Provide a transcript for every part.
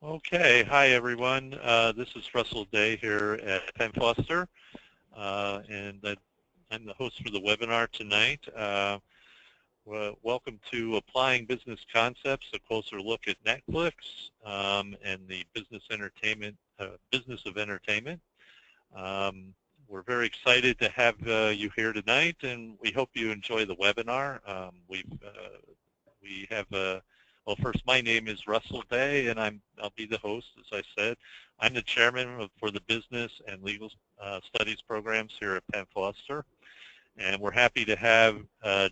Okay, hi everyone. This is Russell Day here at Penn Foster, and I'm the host for the webinar tonight. Welcome to Applying Business Concepts, a closer look at Netflix and the business of entertainment. We're very excited to have you here tonight, and we hope you enjoy the webinar. We have well, first, my name is Russell Day, and I'll be the host, as I said. I'm the chairman for the Business and Legal Studies programs here at Penn Foster, and we're happy to have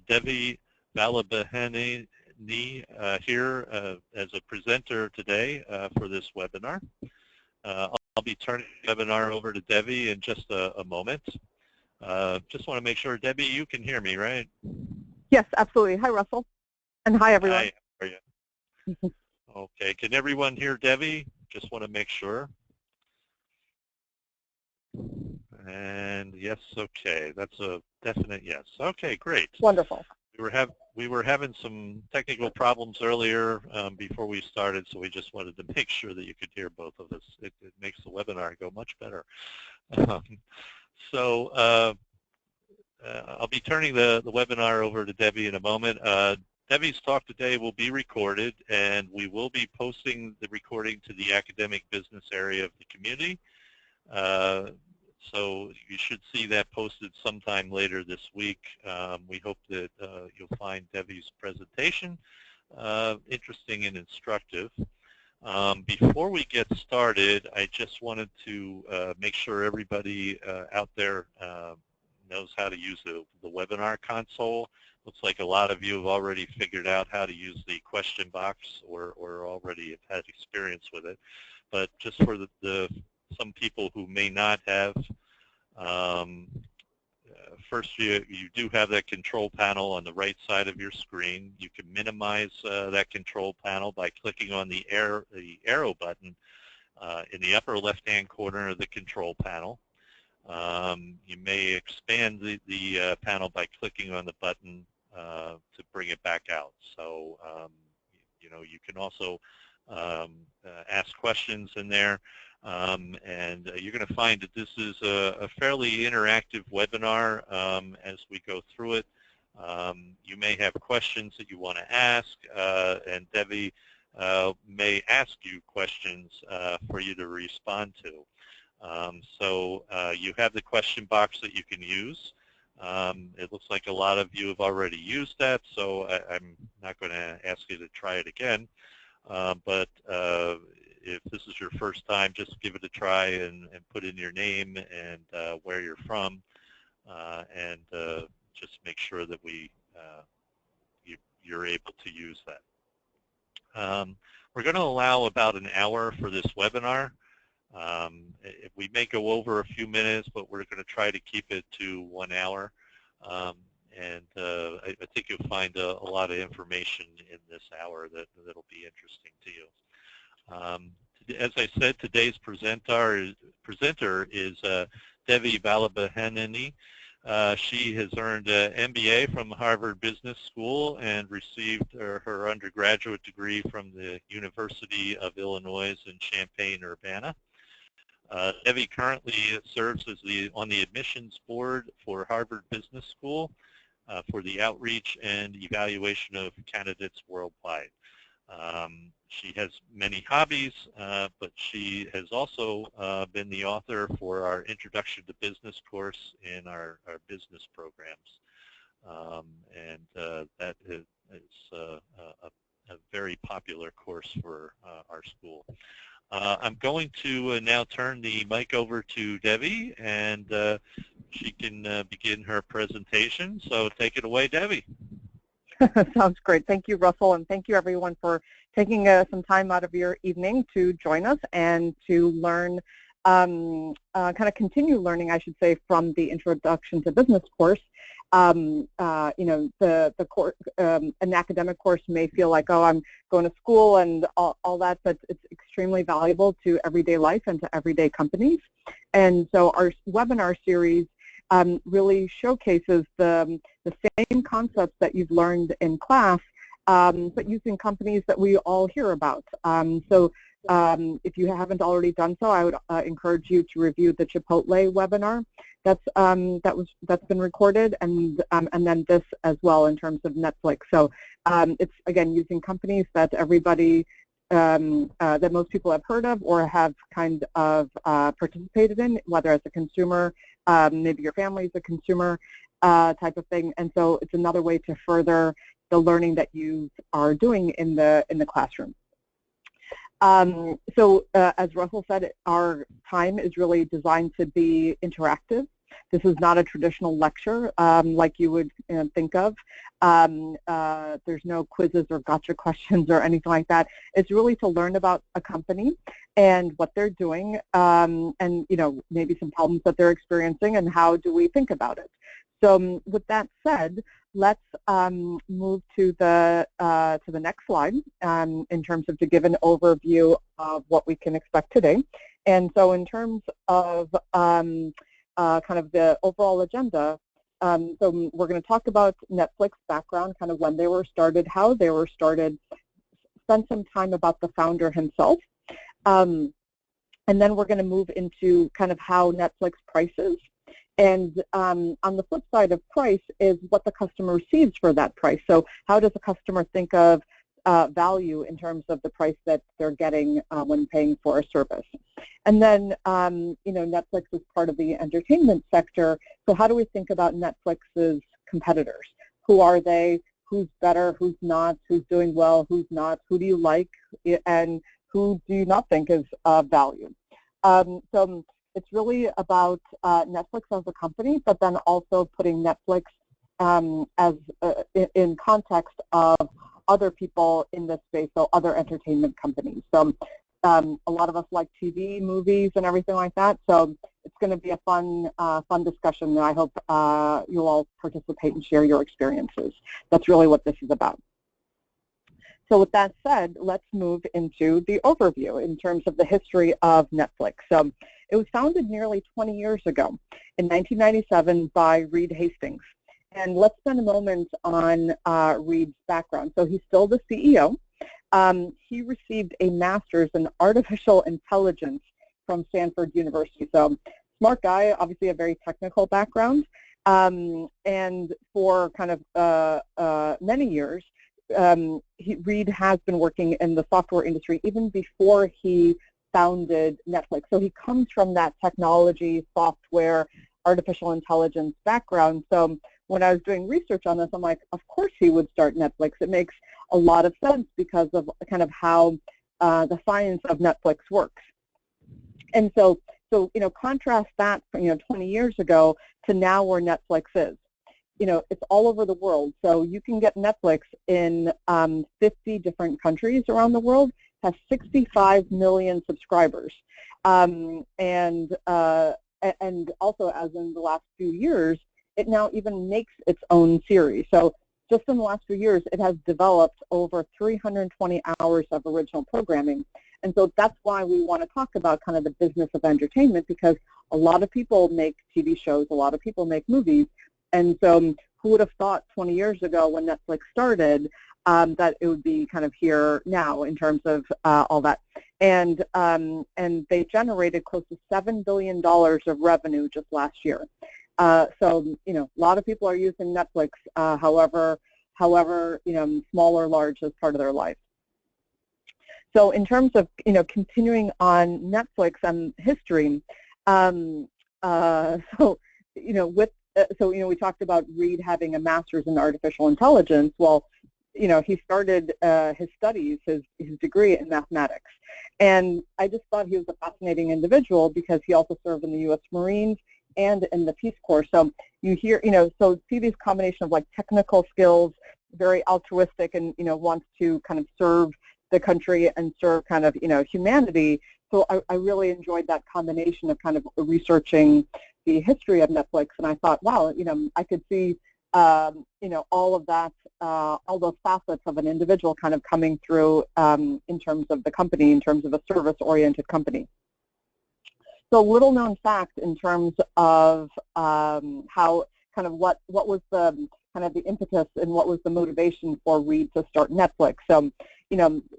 Devi Vallabheni here as a presenter today for this webinar. I'll be turning the webinar over to Devi in just a moment. Just want to make sure, Debbie, you can hear me, right? Yes, absolutely. Hi, Russell. And hi, everyone. Hi, how are you? Okay, can everyone hear Debbie? Just want to make sure. And yes, okay, that's a definite yes. Okay, great. Wonderful. We were having some technical problems earlier before we started, so we just wanted to make sure that you could hear both of us. It makes the webinar go much better. So I'll be turning the webinar over to Debbie in a moment. Debbie's talk today will be recorded, and we will be posting the recording to the academic business area of the community. So you should see that posted sometime later this week. We hope that you'll find Debbie's presentation interesting and instructive. Before we get started, I just wanted to make sure everybody out there knows how to use the webinar console. Looks like a lot of you have already figured out how to use the question box or already have had experience with it. But just for some people who may not have, first you do have that control panel on the right side of your screen. You can minimize that control panel by clicking on the arrow button in the upper left-hand corner of the control panel. You may expand the panel by clicking on the button to bring it back out. So, you know, you can also ask questions in there. And you're going to find that this is a fairly interactive webinar as we go through it. You may have questions that you want to ask, and Debbie may ask you questions for you to respond to. So you have the question box that you can use. It looks like a lot of you have already used that, so I'm not going to ask you to try it again. But if this is your first time, just give it a try and put in your name and where you're from, and just make sure that you're able to use that. We're going to allow about an hour for this webinar. We may go over a few minutes, but we're going to try to keep it to 1 hour. And I think you'll find a lot of information in this hour that'll be interesting to you. As I said, today's presenter is Devi Vallabheni. She has earned an MBA from Harvard Business School and received her undergraduate degree from the University of Illinois in Champaign-Urbana. Devi currently serves as on the admissions board for Harvard Business School for the outreach and evaluation of candidates worldwide. She has many hobbies, but she has also been the author for our Introduction to Business course in our business programs. And that is a very popular course for our school. I'm going to now turn the mic over to Devi, and she can begin her presentation. So take it away, Devi. Sounds great. Thank you, Russell, and thank you, everyone, for taking some time out of your evening to join us and to learn, kind of continue learning, I should say, from the Introduction to Business course. You know, the course, an academic course may feel like, oh, I'm going to school and all that, but it's extremely valuable to everyday life and to everyday companies. And so our webinar series really showcases the same concepts that you've learned in class, but using companies that we all hear about. So If you haven't already done so, I would encourage you to review the Chipotle webinar that's been recorded, and then this as well in terms of Netflix. So it's again using companies that everybody that most people have heard of or have kind of participated in, whether as a consumer, maybe your family is a consumer type of thing, and so it's another way to further the learning that you are doing in the classroom. As Russell said, our time is really designed to be interactive. This is not a traditional lecture like you would think of. There's no quizzes or gotcha questions or anything like that. It's really to learn about a company and what they're doing, and maybe some problems that they're experiencing, and how do we think about it. So with that said, let's move to the next slide in terms of to give an overview of what we can expect today. And so in terms of kind of the overall agenda, so we're going to talk about Netflix background, kind of when they were started, how they were started, spend some time about the founder himself, and then we're going to move into kind of how Netflix prices. And on the flip side of price is what the customer receives for that price. So how does the customer think of value in terms of the price that they're getting when paying for a service? And then, Netflix is part of the entertainment sector. So how do we think about Netflix's competitors? Who are they? Who's better? Who's not? Who's doing well? Who's not? Who do you like? And who do you not think is of value? So it's really about Netflix as a company, but then also putting Netflix as in context of other people in this space, so other entertainment companies. So a lot of us like TV, movies, and everything like that. So it's going to be a fun discussion, and I hope you'll all participate and share your experiences. That's really what this is about. So with that said, let's move into the overview in terms of the history of Netflix. So it was founded nearly 20 years ago in 1997 by Reed Hastings. And let's spend a moment on Reed's background. So he's still the CEO. He received a master's in artificial intelligence from Stanford University. So smart guy, obviously a very technical background. And for kind of many years, Reed has been working in the software industry even before he founded Netflix. So he comes from that technology, software, artificial intelligence background. So when I was doing research on this, I'm like, of course he would start Netflix. It makes a lot of sense because of kind of how the science of Netflix works. And so contrast that, 20 years ago to now where Netflix is. It's all over the world. So you can get Netflix in 50 different countries around the world, has 65 million subscribers. And also, as in the last few years, it now even makes its own series. So just in the last few years, it has developed over 320 hours of original programming. And so that's why we want to talk about kind of the business of entertainment, because a lot of people make TV shows, a lot of people make movies. And so who would have thought 20 years ago when Netflix started that it would be kind of here now in terms of all that. And they generated close to $7 billion of revenue just last year. So, a lot of people are using Netflix, however, small or large as part of their life. So in terms of, continuing on Netflix and history, we talked about Reed having a master's in artificial intelligence. Well, he started his studies, his degree in mathematics. And I just thought he was a fascinating individual because he also served in the U.S. Marines and in the Peace Corps. So you hear, so see this combination of like technical skills, very altruistic, and, wants to kind of serve the country and serve kind of, humanity. So I really enjoyed that combination of kind of researching the history of Netflix, and I thought, wow, I could see, all of that, all those facets of an individual kind of coming through in terms of the company, in terms of a service-oriented company. So a little known fact in terms of how kind of what was the kind of the impetus and what was the motivation for Reed to start Netflix. So,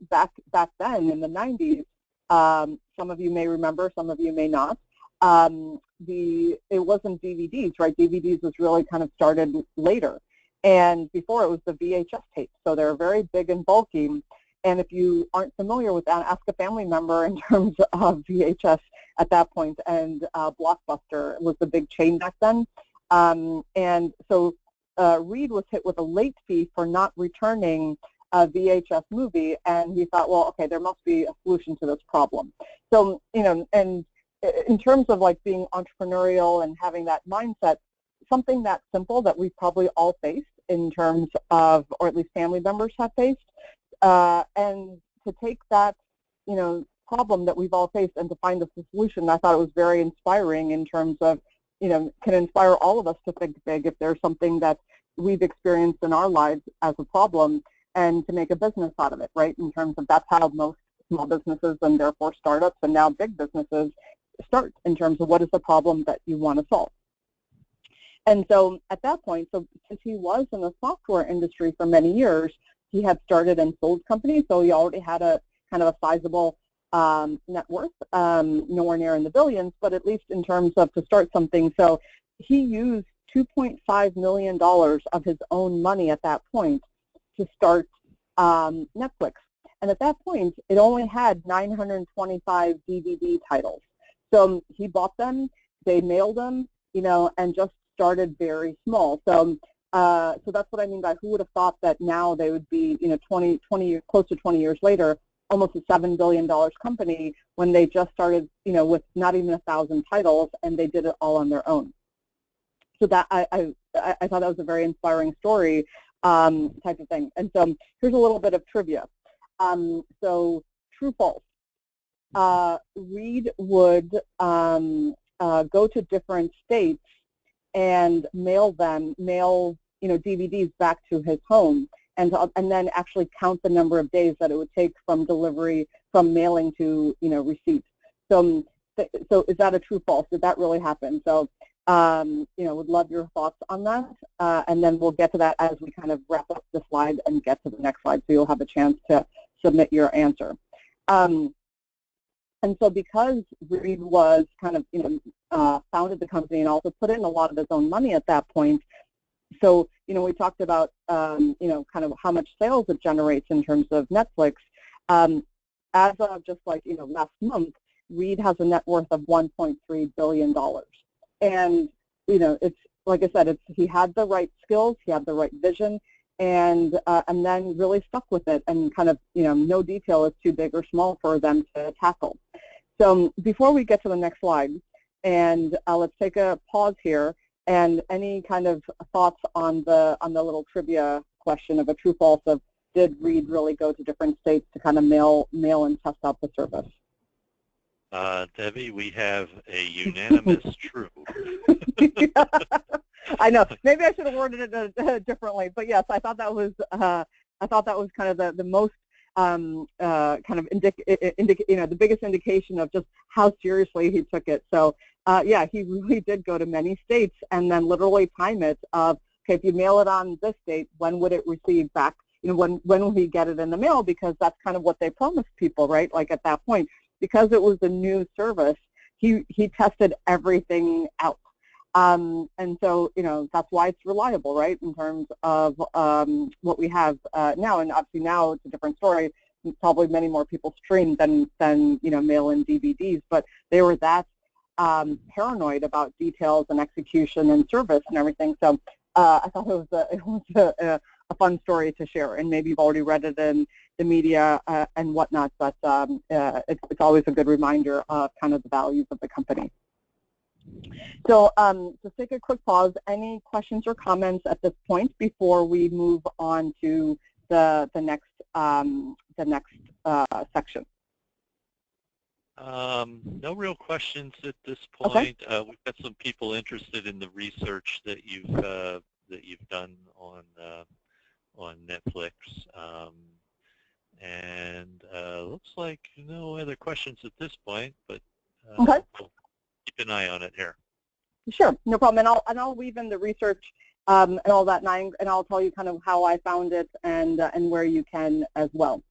back then in the 90s, Some of you may remember, some of you may not. It wasn't DVDs, right? DVDs was really kind of started later. And before it was the VHS tape. So they're very big and bulky. And if you aren't familiar with that, ask a family member in terms of VHS at that point. And Blockbuster was the big chain back then. And so Reed was hit with a late fee for not returning a VHS movie, and he thought, well, okay, there must be a solution to this problem. So, and in terms of like being entrepreneurial and having that mindset, something that simple that we've probably all faced in terms of, or at least family members have faced, and to take that, problem that we've all faced and to find a solution, I thought it was very inspiring in terms of, can inspire all of us to think big if there's something that we've experienced in our lives as a problem, and to make a business out of it, right? In terms of that's how most small businesses and therefore startups and now big businesses start, in terms of what is the problem that you want to solve. And so at that point, so since he was in the software industry for many years, he had started and sold companies, so he already had a kind of a sizable net worth, nowhere near in the billions, but at least in terms of to start something. So he used $2.5 million of his own money at that point to start Netflix. And at that point, it only had 925 DVD titles. So he bought them, they mailed them, and just started very small. So so that's what I mean by who would have thought that now they would be, close to 20 years later, almost a $7 billion company when they just started, with not even 1,000 titles, and they did it all on their own. So that I thought that was a very inspiring story. Type of thing. And so here's a little bit of trivia. So true, false. Reed would go to different states and mail DVDs back to his home, and then actually count the number of days that it would take from delivery, from mailing to receipt. So is that a true, false? Did that really happen? So would love your thoughts on that, and then we'll get to that as we kind of wrap up the slide and get to the next slide, so you'll have a chance to submit your answer. And so because Reed was kind of, founded the company and also put in a lot of his own money at that point, so, we talked about, kind of how much sales it generates in terms of Netflix. As of just like, last month, Reed has a net worth of $1.3 billion. And, it's like I said, he had the right skills, he had the right vision, and then really stuck with it, and kind of, no detail is too big or small for them to tackle. So before we get to the next slide, and let's take a pause here, and any kind of thoughts on the little trivia question of a true false of, did Reed really go to different states to kind of mail and test out the service? Debbie, we have a unanimous true. Yeah. I know. Maybe I should have worded it differently, but yes, I thought that was kind of the most kind of the biggest indication of just how seriously he took it. So yeah, he really did go to many states and then literally time it of, okay, if you mail it on this date, when would it receive back? When will he get it in the mail? Because that's kind of what they promised people, right? Like at that point, because it was a new service, he tested everything out. And so, that's why it's reliable, right, in terms of what we have now. And obviously now it's a different story. Probably many more people stream than mail-in DVDs, but they were that paranoid about details and execution and service and everything. So I thought it was a fun story to share, and maybe you've already read it in the media and whatnot, but it's always a good reminder of kind of the values of the company. So just take a quick pause. Any questions or comments at this point before we move on to the next section? No real questions at this point. Okay. We've got some people interested in the research that you've done on Netflix, and looks like no other questions at this point. But okay. We'll keep an eye on it here. Sure, no problem. And I'll weave in the research and all that, and I'll tell you kind of how I found it and where you can as well.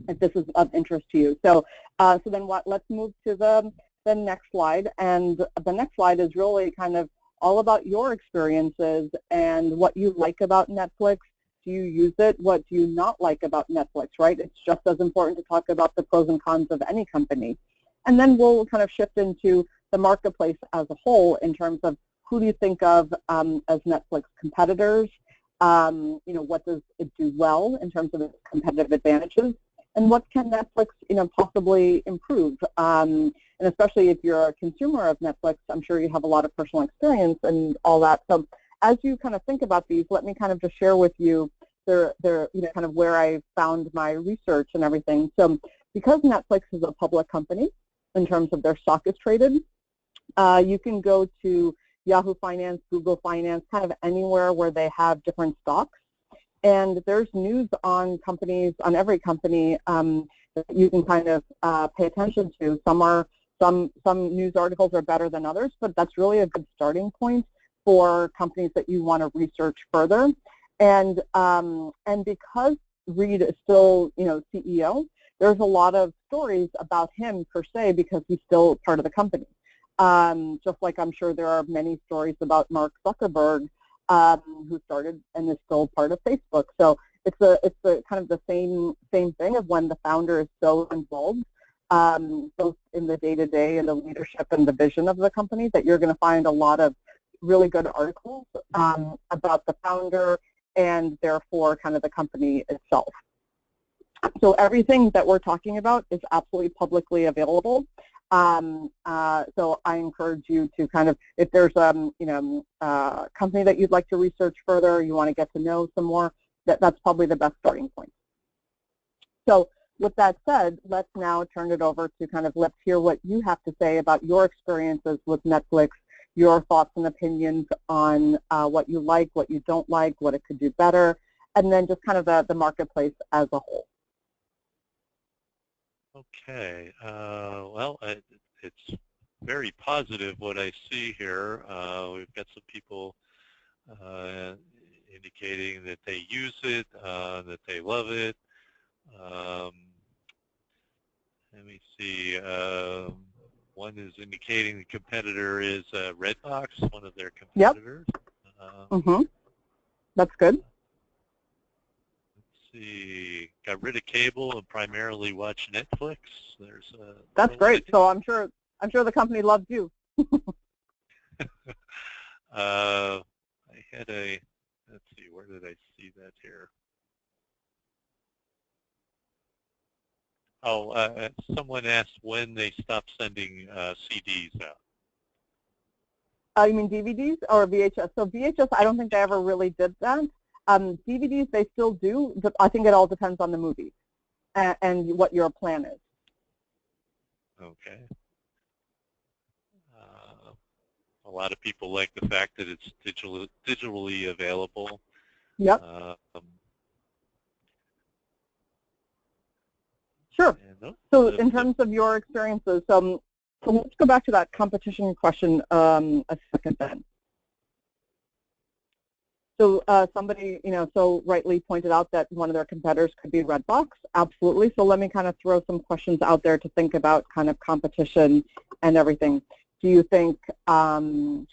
if this is of interest to you. So, so then let's move to the next slide. And the next slide is really kind of all about your experiences and what you like about Netflix. Do you use it? What do you not like about Netflix, right? It's just as important to talk about the pros and cons of any company. And then we'll kind of shift into the marketplace as a whole in terms of who do you think of as Netflix competitors? You know, what does it do well in terms of its competitive advantages? And what can Netflix, you know, possibly improve? And especially if you're a consumer of Netflix, I'm sure you have a lot of personal experience and all that. So as you kind of think about these, let me kind of just share with you you know, kind of where I found my research and everything. So because Netflix is a public company in terms of their stock is traded, you can go to Yahoo Finance, Google Finance, kind of anywhere where they have different stocks. And there's news on companies, on every company that you can kind of pay attention to. Some news articles are better than others, but that's really a good starting point for companies that you want to research further. And because Reed is still, you know, CEO, there's a lot of stories about him per se because he's still part of the company. Just like I'm sure there are many stories about Mark Zuckerberg, who started and is still part of Facebook. So it's the kind of the same thing of when the founder is so involved, both in the day-to-day and the leadership and the vision of the company, that you're going to find a lot of really good articles about the founder and therefore kind of the company itself. So everything that we're talking about is absolutely publicly available. So I encourage you to kind of, if there's you know, company that you'd like to research further, you want to get to know some more, that's probably the best starting point. So with that said, let's now turn it over to kind of, let's hear what you have to say about your experiences with Netflix, your thoughts and opinions on what you like, what you don't like, what it could do better, and then just kind of the marketplace as a whole. Okay. Well, it's very positive what I see here. We've got some people indicating that they use it, that they love it. Let me see. One is indicating the competitor is Redbox, one of their competitors. Yep. That's good. Let's see. Got rid of cable and primarily watch Netflix. There's that's great. So I'm sure the company loves you. I had a, let's see, where did I see that here? Oh, someone asked when they stopped sending CDs out. You mean DVDs or VHS? So VHS, I don't think they ever really did that. DVDs, they still do, but I think it all depends on the movie and what your plan is. Okay. A lot of people like the fact that it's digitally available. Yep. Sure. So in terms of your experiences, so let's go back to that competition question a second then. So somebody, you know, so rightly pointed out that one of their competitors could be Redbox. Absolutely. So let me kind of throw some questions out there to think about kind of competition and everything. Do you think HBO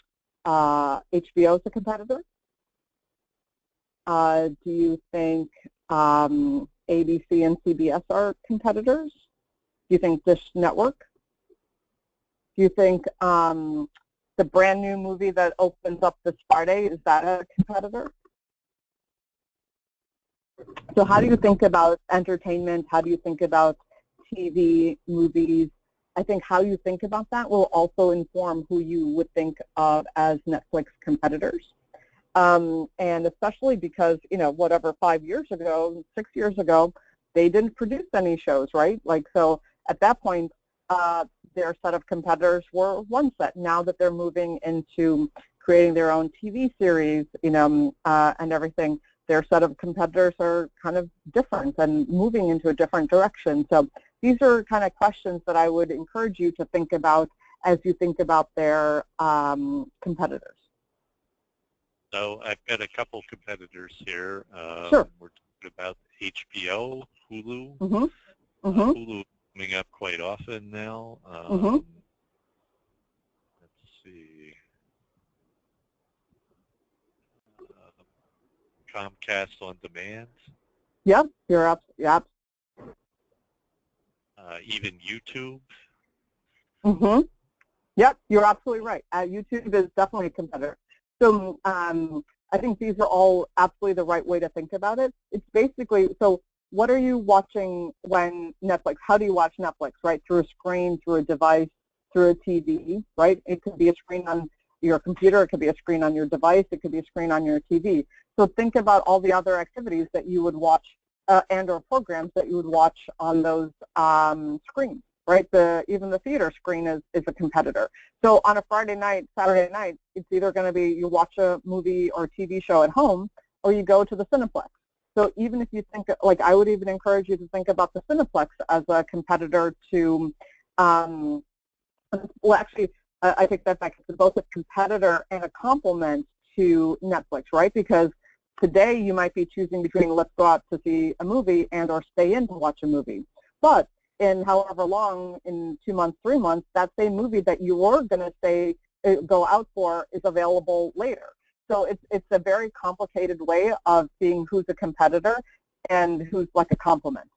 is a competitor? Do you think ABC and CBS are competitors? Do you think Dish Network? Do you think the brand new movie that opens up this Friday, is that a competitor? So how do you think about entertainment? How do you think about TV, movies? I think how you think about that will also inform who you would think of as Netflix competitors. And especially because, you know, whatever, 5 years ago, 6 years ago, they didn't produce any shows, right? Like, so at that point, their set of competitors were one set. Now that they're moving into creating their own TV series, you know, and everything, their set of competitors are kind of different and moving into a different direction. So these are kind of questions that I would encourage you to think about as you think about their competitors. So I've got a couple competitors here. Sure. We're talking about HBO, Hulu, Mm-hmm. Hulu is coming up quite often now. Mm-hmm. Let's see. Comcast On Demand, Yep, you're up. Yep. even YouTube. Mm-hmm. Yep, you're absolutely right. YouTube is definitely a competitor. So I think these are all absolutely the right way to think about it. It's basically, so what are you watching when Netflix, how do you watch Netflix, right? Through a screen, through a device, through a TV, right? It could be a screen on your computer, it could be a screen on your device, it could be a screen on your TV. So think about all the other activities that you would watch and or programs that you would watch on those screens, right? Even the theater screen is a competitor. So on a Friday night, Saturday night, it's either going to be you watch a movie or TV show at home or you go to the Cineplex. So even if you think, like I would even encourage you to think about the Cineplex as a competitor to, well actually, I take that back. It's both a competitor and a complement to Netflix, right? Because today you might be choosing between let's go out to see a movie and or stay in to watch a movie. But in however long, in 2 months, 3 months, that same movie that you were going to say go out for is available later. So it's a very complicated way of seeing who's a competitor and who's like a complement.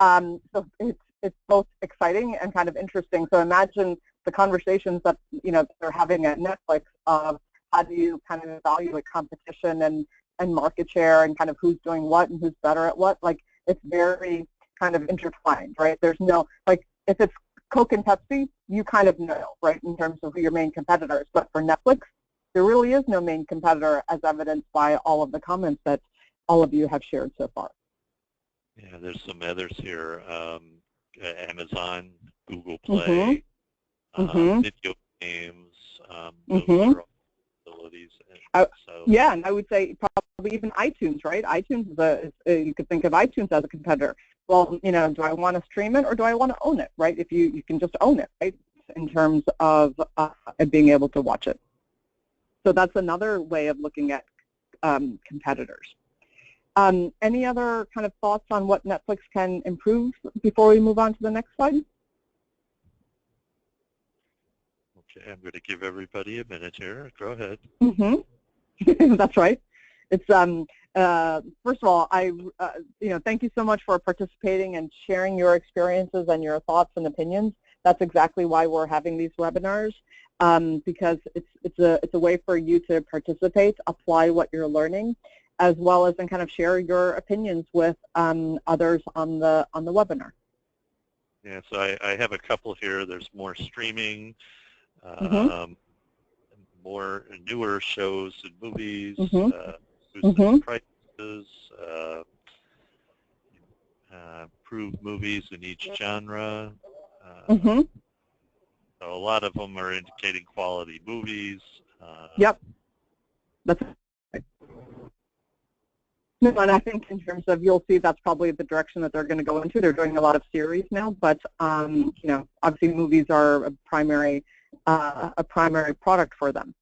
So it's both exciting and kind of interesting. So imagine the conversations that they're having at Netflix of how do you kind of evaluate competition and market share and kind of who's doing what and who's better at what. Like it's very kind of intertwined, right? There's no, like if it's Coke and Pepsi, you kind of know, right, in terms of who your main competitor is. But for Netflix, there really is no main competitor as evidenced by all of the comments that all of you have shared so far. Yeah, there's some others here. Amazon, Google Play, video games. Those are all abilities. Yeah, and I would say probably even iTunes, right? iTunes you could think of iTunes as a competitor. Well, do I want to stream it or do I want to own it, right? If you can just own it, right, in terms of being able to watch it. So that's another way of looking at competitors. Any other kind of thoughts on what Netflix can improve before we move on to the next slide? Okay, I'm going to give everybody a minute here. Go ahead. That's right. It's first of all, thank you so much for participating and sharing your experiences and your thoughts and opinions. That's exactly why we're having these webinars, because it's a way for you to participate, apply what you're learning, as well as then kind of share your opinions with others on the webinar. Yeah, so I have a couple here. There's more streaming, more newer shows and movies, prices, improved movies in each genre. So a lot of them are indicating quality movies. Yep. That's right. No, and I think in terms of, you'll see that's probably the direction that they're going to go into. They're doing a lot of series now, but obviously movies are a primary product for them.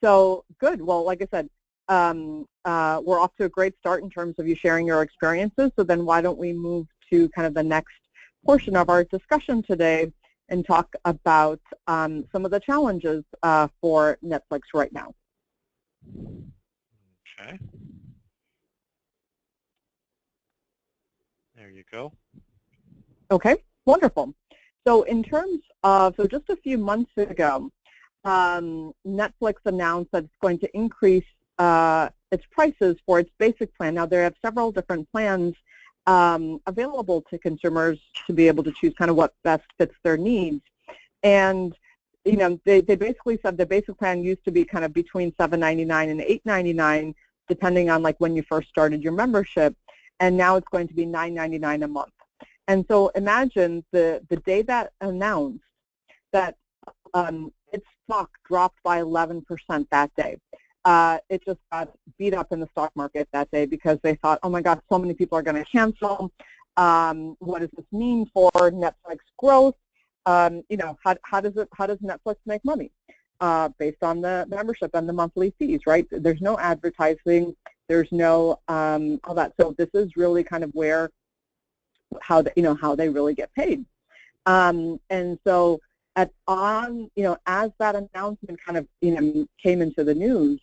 So good. Well, like I said, we're off to a great start in terms of you sharing your experiences. So then why don't we move to kind of the next portion of our discussion today and talk about some of the challenges for Netflix right now. Okay. There you go. Okay, wonderful. So in terms of, so just a few months ago, Netflix announced that it's going to increase its prices for its basic plan. Now, they have several different plans available to consumers to be able to choose kind of what best fits their needs. And they basically said the basic plan used to be kind of between $7.99 and $8.99, depending on like when you first started your membership, and now it's going to be $9.99 a month. And so imagine the day that announced that its stock dropped by 11% that day. It just got beat up in the stock market that day because they thought, oh my God, so many people are going to cancel. What does this mean for Netflix growth? How does Netflix make money based on the membership and the monthly fees, right? There's no advertising. There's no all that. So this is really kind of where how they really get paid. And so as that announcement kind of came into the news,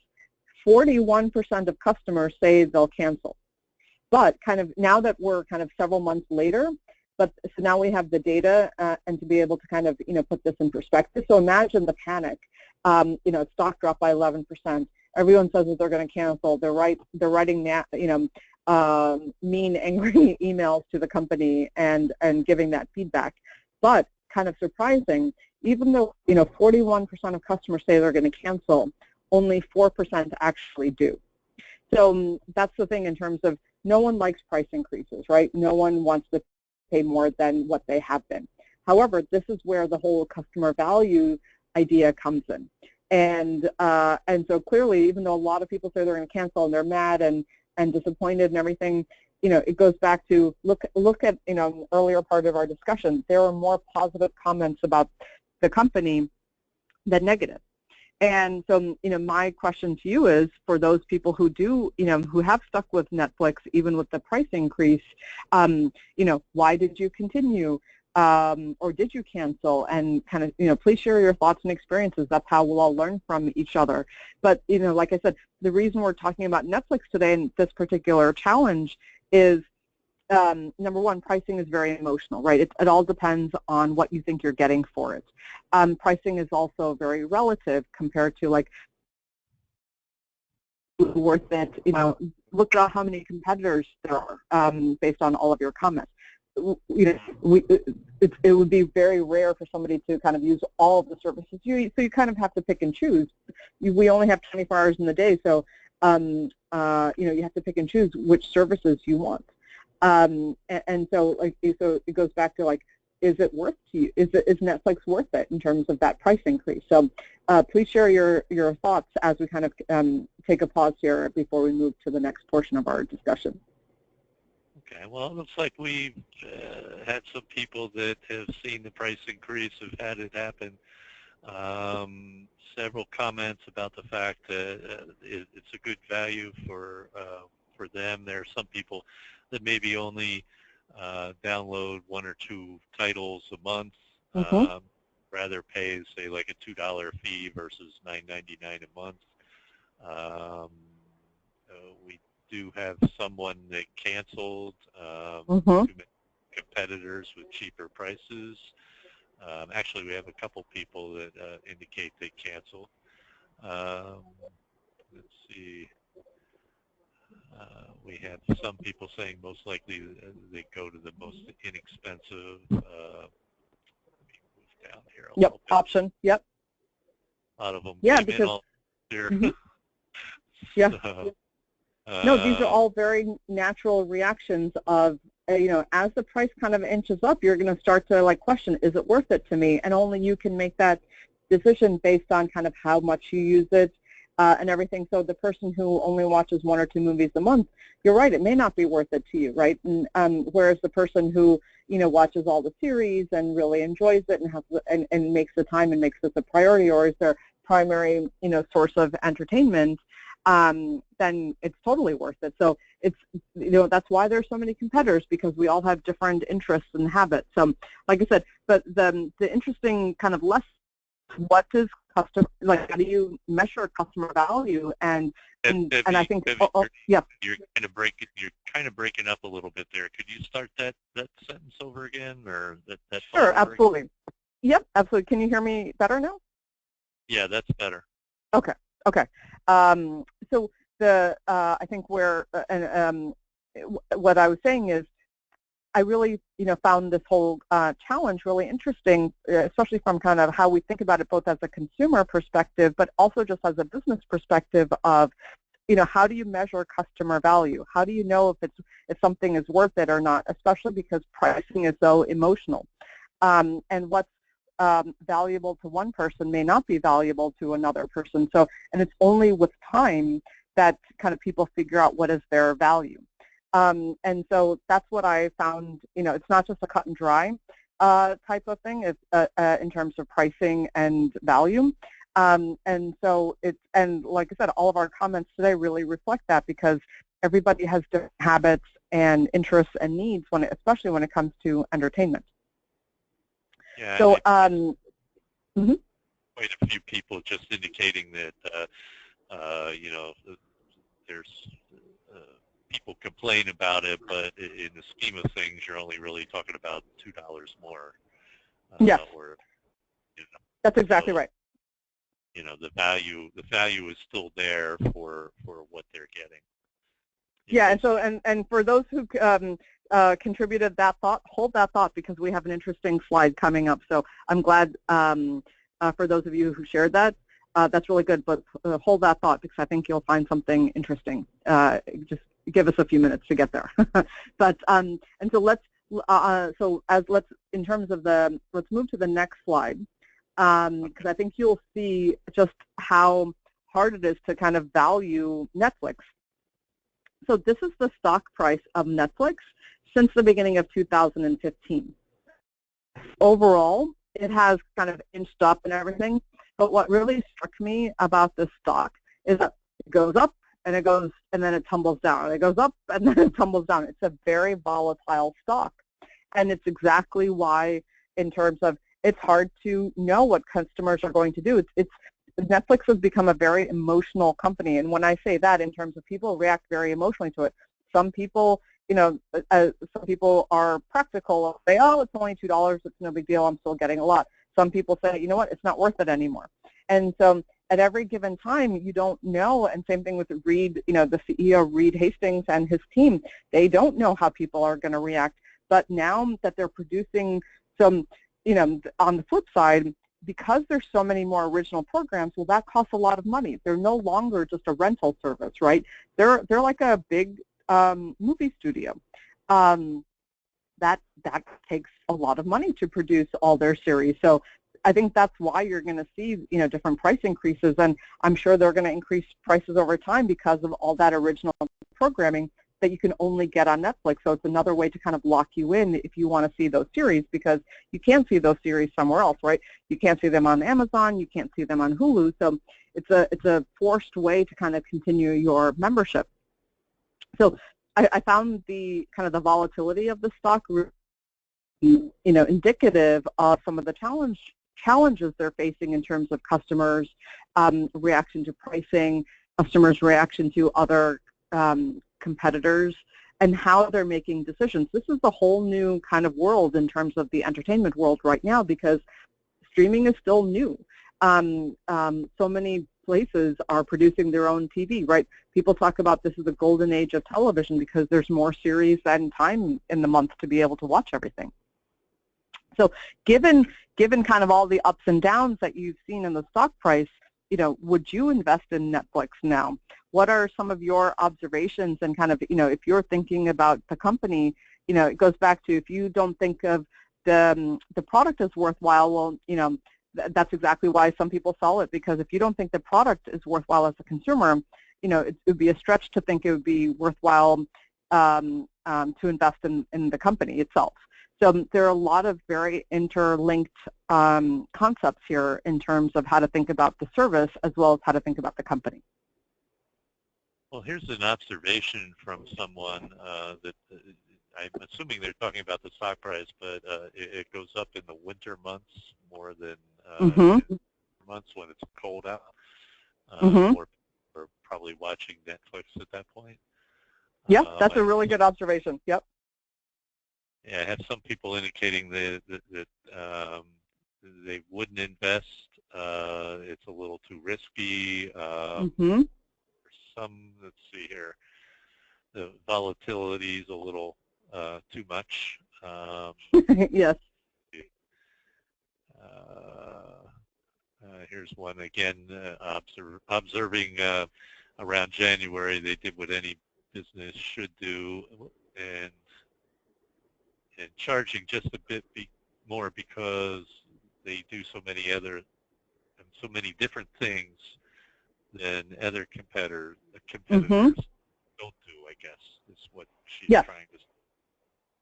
41% of customers say they'll cancel. But kind of now that we're kind of several months later, so now we have the data and to be able to kind of put this in perspective. So imagine the panic. Stock dropped by 11%. Everyone says that they're going to cancel. They're writing mean, angry emails to the company and giving that feedback. But kind of surprising, even though 41% of customers say they're going to cancel, only 4% actually do. So that's the thing in terms of no one likes price increases, right? No one wants to pay more than what they have been. However, this is where the whole customer value idea comes in. And so clearly, even though a lot of people say they're going to cancel and they're mad and disappointed and everything, it goes back to look at an earlier part of our discussion. There are more positive comments about the company than negative. And so, my question to you is, for those people who do, who have stuck with Netflix, even with the price increase, why did you continue, or did you cancel? And kind of, please share your thoughts and experiences. That's how we'll all learn from each other. But, like I said, the reason we're talking about Netflix today and this particular challenge is, number one, pricing is very emotional, right? It all depends on what you think you're getting for it. Pricing is also very relative compared to like worth it. Look at how many competitors there are based on all of your comments. It would be very rare for somebody to kind of use all of the services. So you kind of have to pick and choose. We only have 24 hours in the day, so you have to pick and choose which services you want. And so it goes back to like, is it worth to you? Is Netflix worth it in terms of that price increase? So please share your thoughts as we kind of take a pause here before we move to the next portion of our discussion. Okay, well, it looks like we've had some people that have seen the price increase, have had it happen. Several comments about the fact that it's a good value for them. There are some people that maybe only download 1 or 2 titles a month, rather pay, say, like a $2 fee versus $9.99 a month. We do have someone that canceled, too many competitors with cheaper prices. Actually, we have a couple people that indicate they cancel. Let's see. We have some people saying most likely they go to the most inexpensive. Let me move down here a little bit. Option. Yep. A lot of them. Yeah, because. Yeah. So, no, these are all very natural reactions of, as the price kind of inches up, you're going to start to like question, is it worth it to me? And only you can make that decision based on kind of how much you use it. And everything. So the person who only watches 1 or 2 movies a month, you're right, it may not be worth it to you, right? And whereas the person who watches all the series and really enjoys it and has and makes the time and makes this a priority, or is their primary source of entertainment, then it's totally worth it. So it's that's why there's so many competitors, because we all have different interests and habits. So like I said, but the interesting kind of lesson. What does how do you measure customer value? And I think yeah, you're kind of breaking up a little bit there. Could you start that sentence over again, or that sure, absolutely. Again? Yep, absolutely. Can you hear me better now? Yeah, that's better. Okay. So I think where what I was saying is, I really, found this whole challenge really interesting, especially from kind of how we think about it, both as a consumer perspective, but also just as a business perspective of, how do you measure customer value? How do you know if something is worth it or not? Especially because pricing is so emotional, and what's valuable to one person may not be valuable to another person. So, and it's only with time that kind of people figure out what is their value. And so that's what I found, it's not just a cut and dry type of thing. It's in terms of pricing and value. And so and like I said, all of our comments today really reflect that, because everybody has different habits and interests and needs, especially when it comes to entertainment. Yeah, so, quite a few people just indicating that you know, there's people complain about it, but in the scheme of things, you're only really talking about $2 more. Yes, or you know, that's exactly so, right. you know, the value is still there for what they're getting. Yeah, and so and for those who contributed that thought, hold that thought, because we have an interesting slide coming up. So I'm glad for those of you who shared that. That's really good, but hold that thought, because I think you'll find something interesting. Just give us a few minutes to get there. But and so let's in terms of let's move to the next slide, because I think you'll see just how hard it is to kind of value Netflix. So this is the stock price of Netflix since the beginning of 2015. Overall, it has kind of inched up and everything, but what really struck me about this stock is that it goes up and it goes, and then it tumbles down. It goes up and then it tumbles down. It's a very volatile stock, and it's exactly why, in terms of, it's hard to know what customers are going to do. Netflix has become a very emotional company, and when I say that, in terms of people react very emotionally to it. Some people, some people are practical. Say, oh, it's only $2, it's no big deal, I'm still getting a lot. Some people say, you know what, it's not worth it anymore. And so at every given time, you don't know, and same thing with Reed, the CEO, Reed Hastings, and his team, they don't know how people are going to react. But now that they're producing some, on the flip side, because there's so many more original programs, well, that costs a lot of money. They're no longer just a rental service, right? They're like a big movie studio. That takes a lot of money to produce all their series. So I think that's why you're going to see, different price increases, and I'm sure they're going to increase prices over time because of all that original programming that you can only get on Netflix. So it's another way to kind of lock you in if you want to see those series, because you can't see those series somewhere else, right? You can't see them on Amazon, you can't see them on Hulu. So it's a forced way to kind of continue your membership. So I found the kind of the volatility of the stock, indicative of some of the challenges they're facing in terms of customers' reaction to pricing, customers' reaction to other competitors, and how they're making decisions. This is a whole new kind of world in terms of the entertainment world right now, because streaming is still new. So many places are producing their own TV, right? People talk about this is the golden age of television because there's more series and time in the month to be able to watch everything. So given kind of all the ups and downs that you've seen in the stock price, would you invest in Netflix now? What are some of your observations, and kind of, if you're thinking about the company, it goes back to, if you don't think of the product as worthwhile, well, that's exactly why some people sell it, because if you don't think the product is worthwhile as a consumer, it would be a stretch to think it would be worthwhile to invest in the company itself. So there are a lot of very interlinked concepts here in terms of how to think about the service as well as how to think about the company. Well, here's an observation from someone that I'm assuming they're talking about the stock price, but it goes up in the winter months more than months when it's cold out. More people are probably watching Netflix at that point. Yep, that's a really good observation. Yep. Yeah, I have some people indicating that they wouldn't invest. It's a little too risky. Some, let's see here, the volatility is a little too much. Yes. Here's one again, observing around January, they did what any business should do, and charging just a bit more because they do so many different things than other competitors don't do, I guess, is what she's trying to say.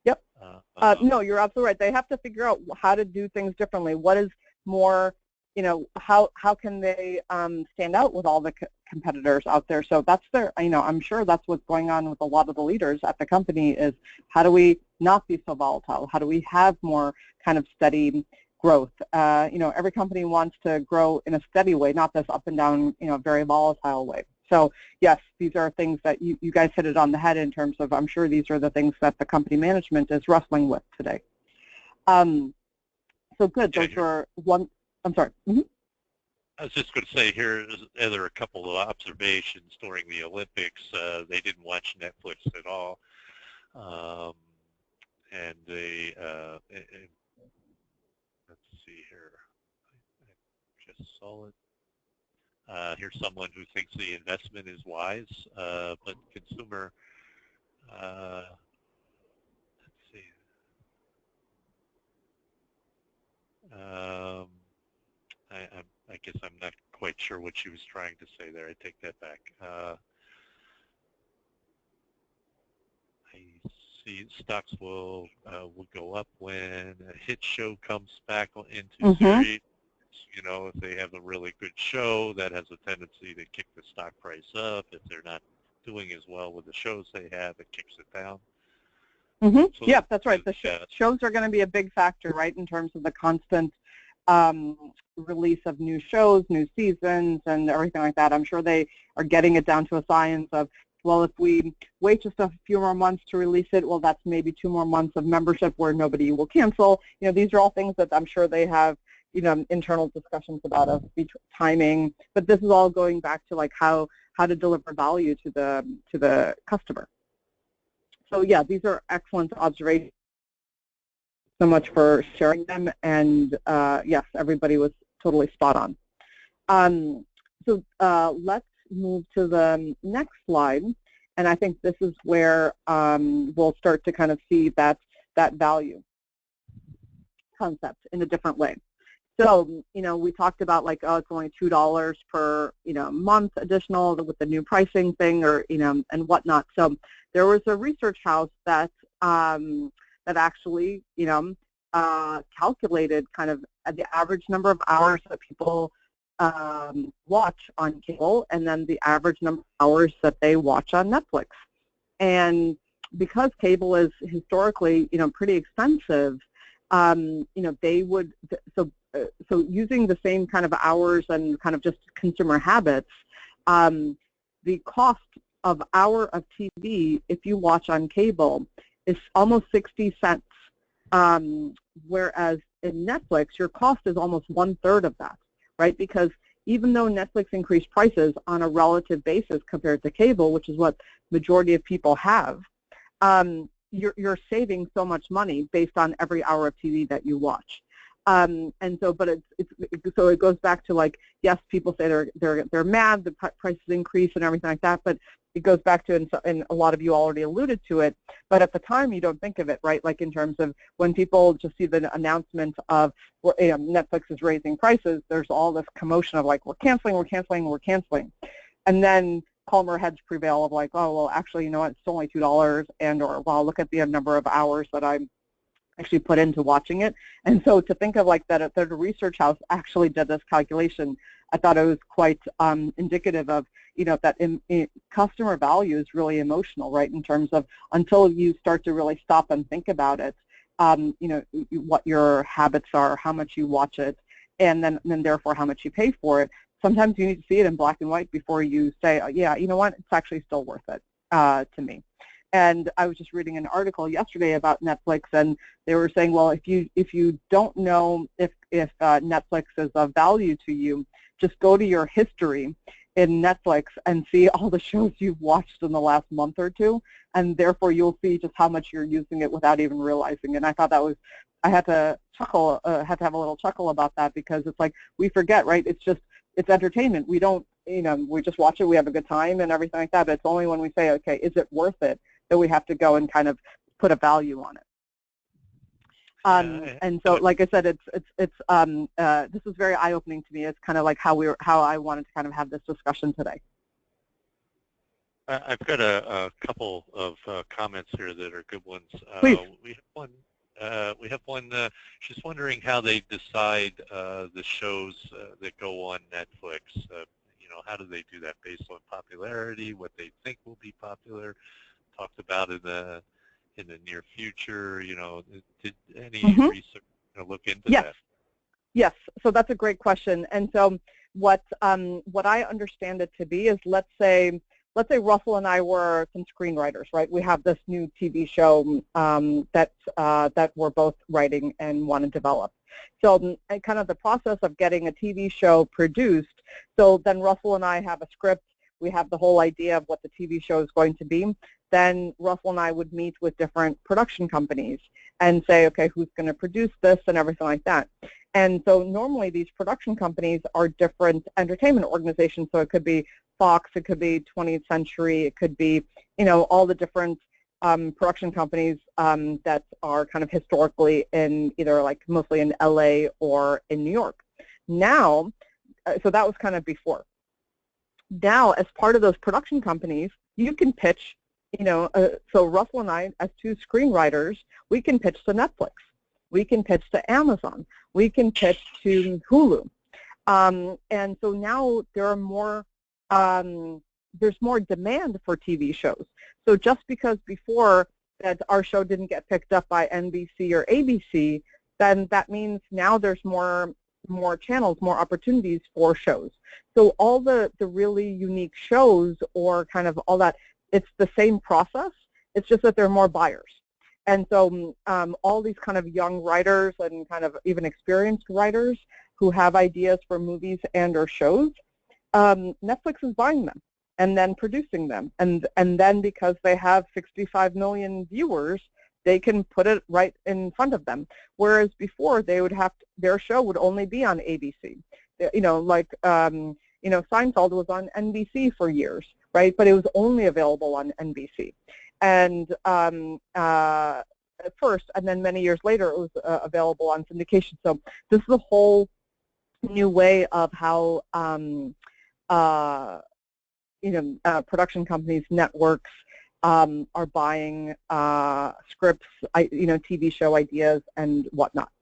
Yep. No, you're absolutely right. They have to figure out how to do things differently. What is more, how can they stand out with all the competitors out there? So that's their, I'm sure that's what's going on with a lot of the leaders at the company is how do we not be so volatile? How do we have more kind of steady growth? Every company wants to grow in a steady way, not this up and down, very volatile way. So yes, these are things that you guys hit it on the head in terms of, I'm sure these are the things that the company management is wrestling with today. So good, those were one, I'm sorry. Mm-hmm. I was just going to say here are a couple of observations during the Olympics. They didn't watch Netflix at all. And they, let's see here, I just saw it. Here's someone who thinks the investment is wise, but consumer, let's see. I guess I'm not quite sure what she was trying to say there. I take that back. I see stocks will go up when a hit show comes back into series. If they have a really good show, that has a tendency to kick the stock price up. If they're not doing as well with the shows they have, it kicks it down. So yeah, that's right. The shows are going to be a big factor, right, in terms of the constant release of new shows, new seasons, and everything like that. I'm sure they are getting it down to a science of, well, if we wait just a few more months to release it, well, that's maybe 2 more months of membership where nobody will cancel. These are all things that I'm sure they have, internal discussions about of timing. But this is all going back to like how to deliver value to the customer. So yeah, these are excellent observations. So much for sharing them, and yes, everybody was totally spot on. So let's move to the next slide, and I think this is where we'll start to kind of see that value concept in a different way. So, we talked about like, oh, it's only $2 per, month additional with the new pricing thing or, and whatnot. So there was a research house that actually, calculated kind of the average number of hours that people watch on cable and then the average number of hours that they watch on Netflix. And because cable is historically, pretty expensive, they would, so using the same kind of hours and kind of just consumer habits, the cost of hour of TV, if you watch on cable, is almost 60 cents, whereas in Netflix, your cost is almost 1/3 of that, right? Because even though Netflix increased prices on a relative basis compared to cable, which is what majority of people have, you're saving so much money based on every hour of TV that you watch. And so, but so it goes back to like, yes, people say they're mad, the prices increase and everything like that, but it goes back to, and a lot of you already alluded to it, but at the time you don't think of it, right? Like in terms of when people just see the announcement of Netflix is raising prices, there's all this commotion of like, we're canceling. And then calmer heads prevail of like, oh, well, actually, you know what, it's only $2, and or, well, look at the number of hours that I'm actually put into watching it. And so to think of like that the research house actually did this calculation, I thought it was quite indicative of, that customer value is really emotional, right, in terms of until you start to really stop and think about it, what your habits are, how much you watch it, and then therefore how much you pay for it. Sometimes you need to see it in black and white before you say, yeah, you know what, it's actually still worth it to me. And I was just reading an article yesterday about Netflix, and they were saying, well, if you don't know if Netflix is of value to you, just go to your history in Netflix and see all the shows you've watched in the last month or two, and therefore you'll see just how much you're using it without even realizing it. And I thought that was, I had to chuckle, had to have a little chuckle about that, because it's like we forget, right? It's entertainment. We don't, we just watch it, we have a good time and everything like that, but it's only when we say, okay, is it worth it, that we have to go and kind of put a value on it. And so, like I said, this is very eye-opening to me. It's kind of like how I wanted to kind of have this discussion today. I've got a couple of comments here that are good ones. Please. We have one We have one. She's wondering how they decide the shows that go on Netflix. How do they do that based on popularity, what they think will be popular, talked about in the near future? Did any Mm-hmm. research look into Yes. that? Yes, so that's a great question. And so what I understand it to be is, let's say Russell and I were some screenwriters, right? We have this new TV show that we're both writing and want to develop. So and kind of the process of getting a TV show produced, so then Russell and I have a script, we have the whole idea of what the TV show is going to be. Then Russell and I would meet with different production companies and say, okay, who's going to produce this and everything like that. And so normally these production companies are different entertainment organizations. So it could be Fox, it could be 20th Century, it could be, all the different production companies that are kind of historically in either like mostly in LA or in New York. Now, so that was kind of before. Now, as part of those production companies, you can pitch, so Russell and I, as two screenwriters, we can pitch to Netflix. We can pitch to Amazon. We can pitch to Hulu. And so now there's more demand for TV shows. So just because before that our show didn't get picked up by NBC or ABC, then that means now there's more channels, more opportunities for shows. So all the really unique shows or kind of all that, it's the same process. It's just that there are more buyers. And so all these kind of young writers and kind of even experienced writers who have ideas for movies and or shows, Netflix is buying them and then producing them. And then because they have 65 million viewers, they can put it right in front of them. Whereas before, they would their show would only be on ABC. Seinfeld was on NBC for years, right? But it was only available on NBC. And at first, and then many years later, it was available on syndication. So this is a whole new way of how production companies, networks are buying scripts, TV show ideas and whatnot.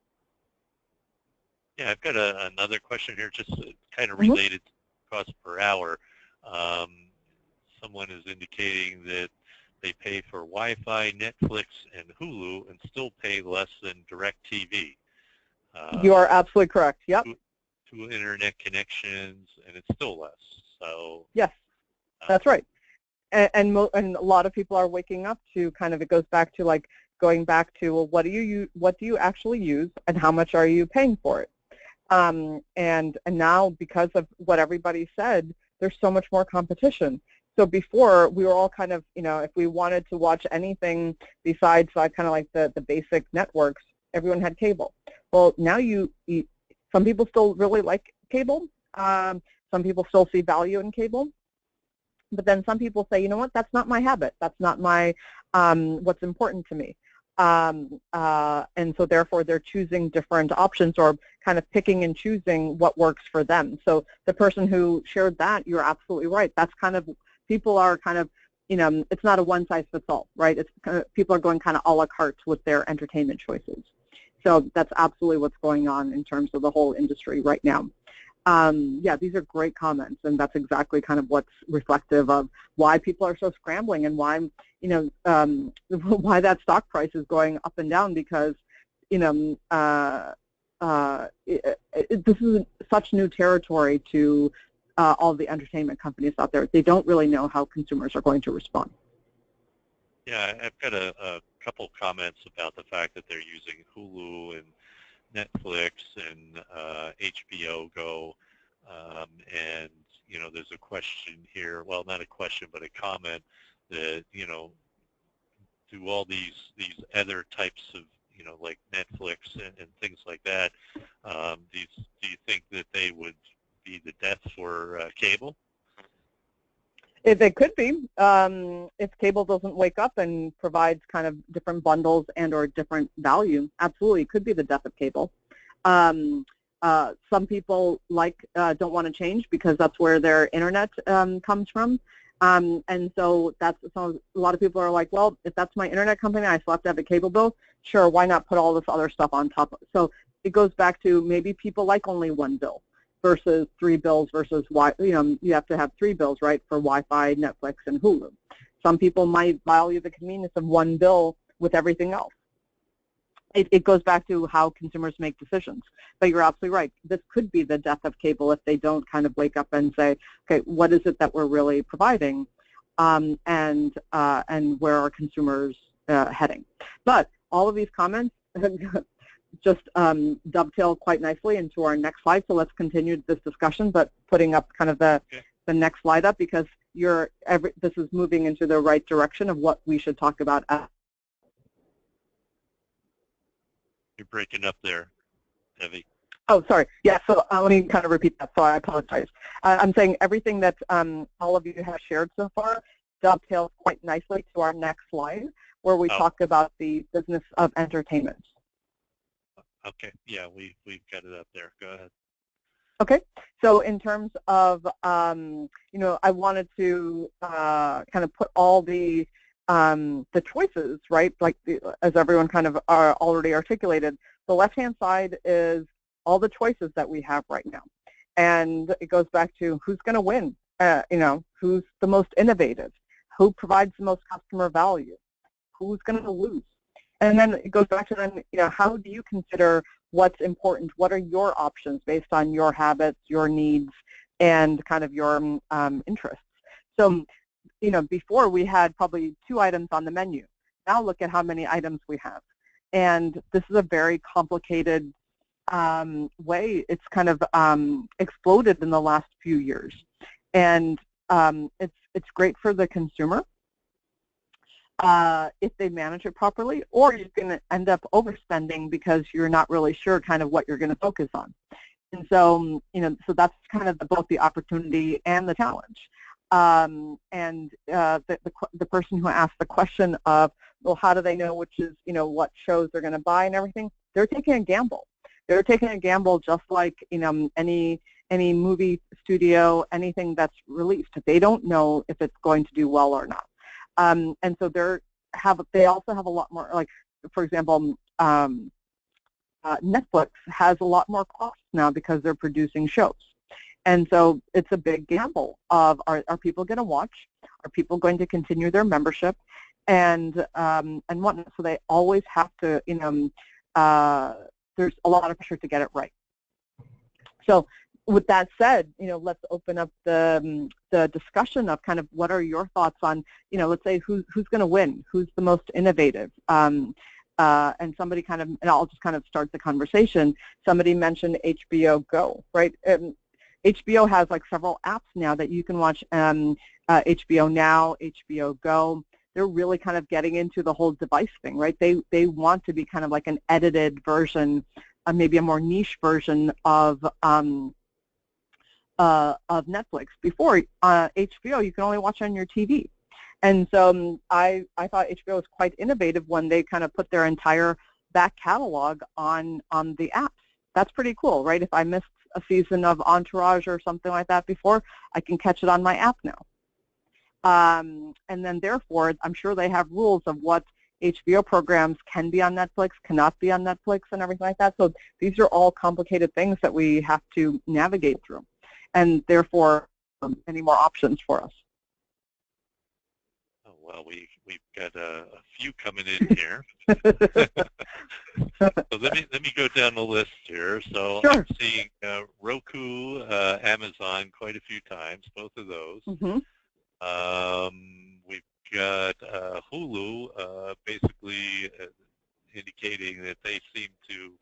Yeah, I've got another question here, just kind of related to cost per hour. Someone is indicating that they pay for Wi-Fi, Netflix, and Hulu, and still pay less than DirecTV. You are absolutely correct. Yep. Two internet connections, and it's still less. So yes, that's right. And a lot of people are waking up to kind of, it goes back to like going back to, well, what do you actually use, and how much are you paying for it? And now, because of what everybody said, there's so much more competition. So before, we were all kind of, if we wanted to watch anything besides kind of like the basic networks, everyone had cable. Well, now some people still really like cable. Some people still see value in cable. But then some people say, you know what, that's not my habit. That's not my what's important to me. And so therefore they're choosing different options or kind of picking and choosing what works for them. So the person who shared that, you're absolutely right. That's kind of, people are kind of, it's not a one-size-fits-all, right? It's kind of, people are going kind of a la carte with their entertainment choices. So that's absolutely what's going on in terms of the whole industry right now. Yeah, these are great comments, and that's exactly kind of what's reflective of why people are so scrambling and why, why that stock price is going up and down, because, this is such new territory to all the entertainment companies out there. They don't really know how consumers are going to respond. Yeah, I've got a couple comments about the fact that they're using Hulu and Netflix and HBO Go, and there's a question here. Well, not a question, but a comment that do all these other types of like Netflix and things like that. Do you think that they would be the death for cable? It could be. If cable doesn't wake up and provides kind of different bundles and or different value, absolutely, it could be the death of cable. Some people don't want to change because that's where their internet comes from. And so a lot of people are like, well, if that's my internet company, I still have to have a cable bill. Sure, why not put all this other stuff on top of it? So it goes back to maybe people like only one bill versus 3 bills versus you have to have 3 bills, right, for Wi-Fi, Netflix, and Hulu. Some people might value the convenience of one bill with everything else. It goes back to how consumers make decisions. But you're absolutely right. This could be the death of cable if they don't kind of wake up and say, okay, what is it that we're really providing, and where are consumers heading? But all of these comments just dovetail quite nicely into our next slide. So let's continue this discussion, but putting up kind of the next slide up, because this is moving into the right direction of what we should talk about. You're breaking up there, Debbie. Oh, sorry. Yeah, so let me kind of repeat that, so I apologize. I'm saying everything that all of you have shared so far dovetails quite nicely to our next slide, where we talk about the business of entertainment. Okay, yeah, we've got it up there. Go ahead. Okay, so in terms of, I wanted to kind of put all the choices, right, like as everyone kind of already articulated. The left-hand side is all the choices that we have right now. And it goes back to who's going to win, who's the most innovative, who provides the most customer value, who's going to lose. And then it goes back to then, how do you consider what's important? What are your options based on your habits, your needs, and kind of your interests? So, before we had probably 2 items on the menu. Now look at how many items we have. And this is a very complicated way. It's kind of exploded in the last few years. And it's great for the consumer if they manage it properly, or you're going to end up overspending because you're not really sure kind of what you're going to focus on. And so, so that's kind of both the opportunity and the challenge. The person who asked the question of, well, how do they know which is, what shows they're going to buy and everything? They're taking a gamble. They're taking a gamble just like, any movie studio, anything that's released. They don't know if it's going to do well or not. And so they also have a lot more, like, for example, Netflix has a lot more costs now because they're producing shows. And so it's a big gamble of, are people going to watch? Are people going to continue their membership? And whatnot. So they always have to, there's a lot of pressure to get it right. So with that said, let's open up the discussion of kind of what are your thoughts on, let's say who's going to win, who's the most innovative. And somebody kind of, and I'll just kind of start the conversation. Somebody mentioned HBO Go, right? HBO has like several apps now that you can watch, HBO Now, HBO Go. They're really kind of getting into the whole device thing, right? They want to be kind of like an edited version, maybe a more niche version of Netflix. Before, HBO you can only watch on your TV. And so I thought HBO was quite innovative when they kind of put their entire back catalog on the apps. That's pretty cool, right? If I missed a season of Entourage or something like that before, I can catch it on my app now. And then therefore, I'm sure they have rules of what HBO programs can be on Netflix, cannot be on Netflix, and everything like that. So these are all complicated things that we have to navigate through, and therefore many more options for us. Oh, well, we've got a few coming in here. So let me go down the list here. So sure. I'm seeing Roku, Amazon quite a few times, both of those. Mm-hmm. We've got Hulu, basically indicating that they seem to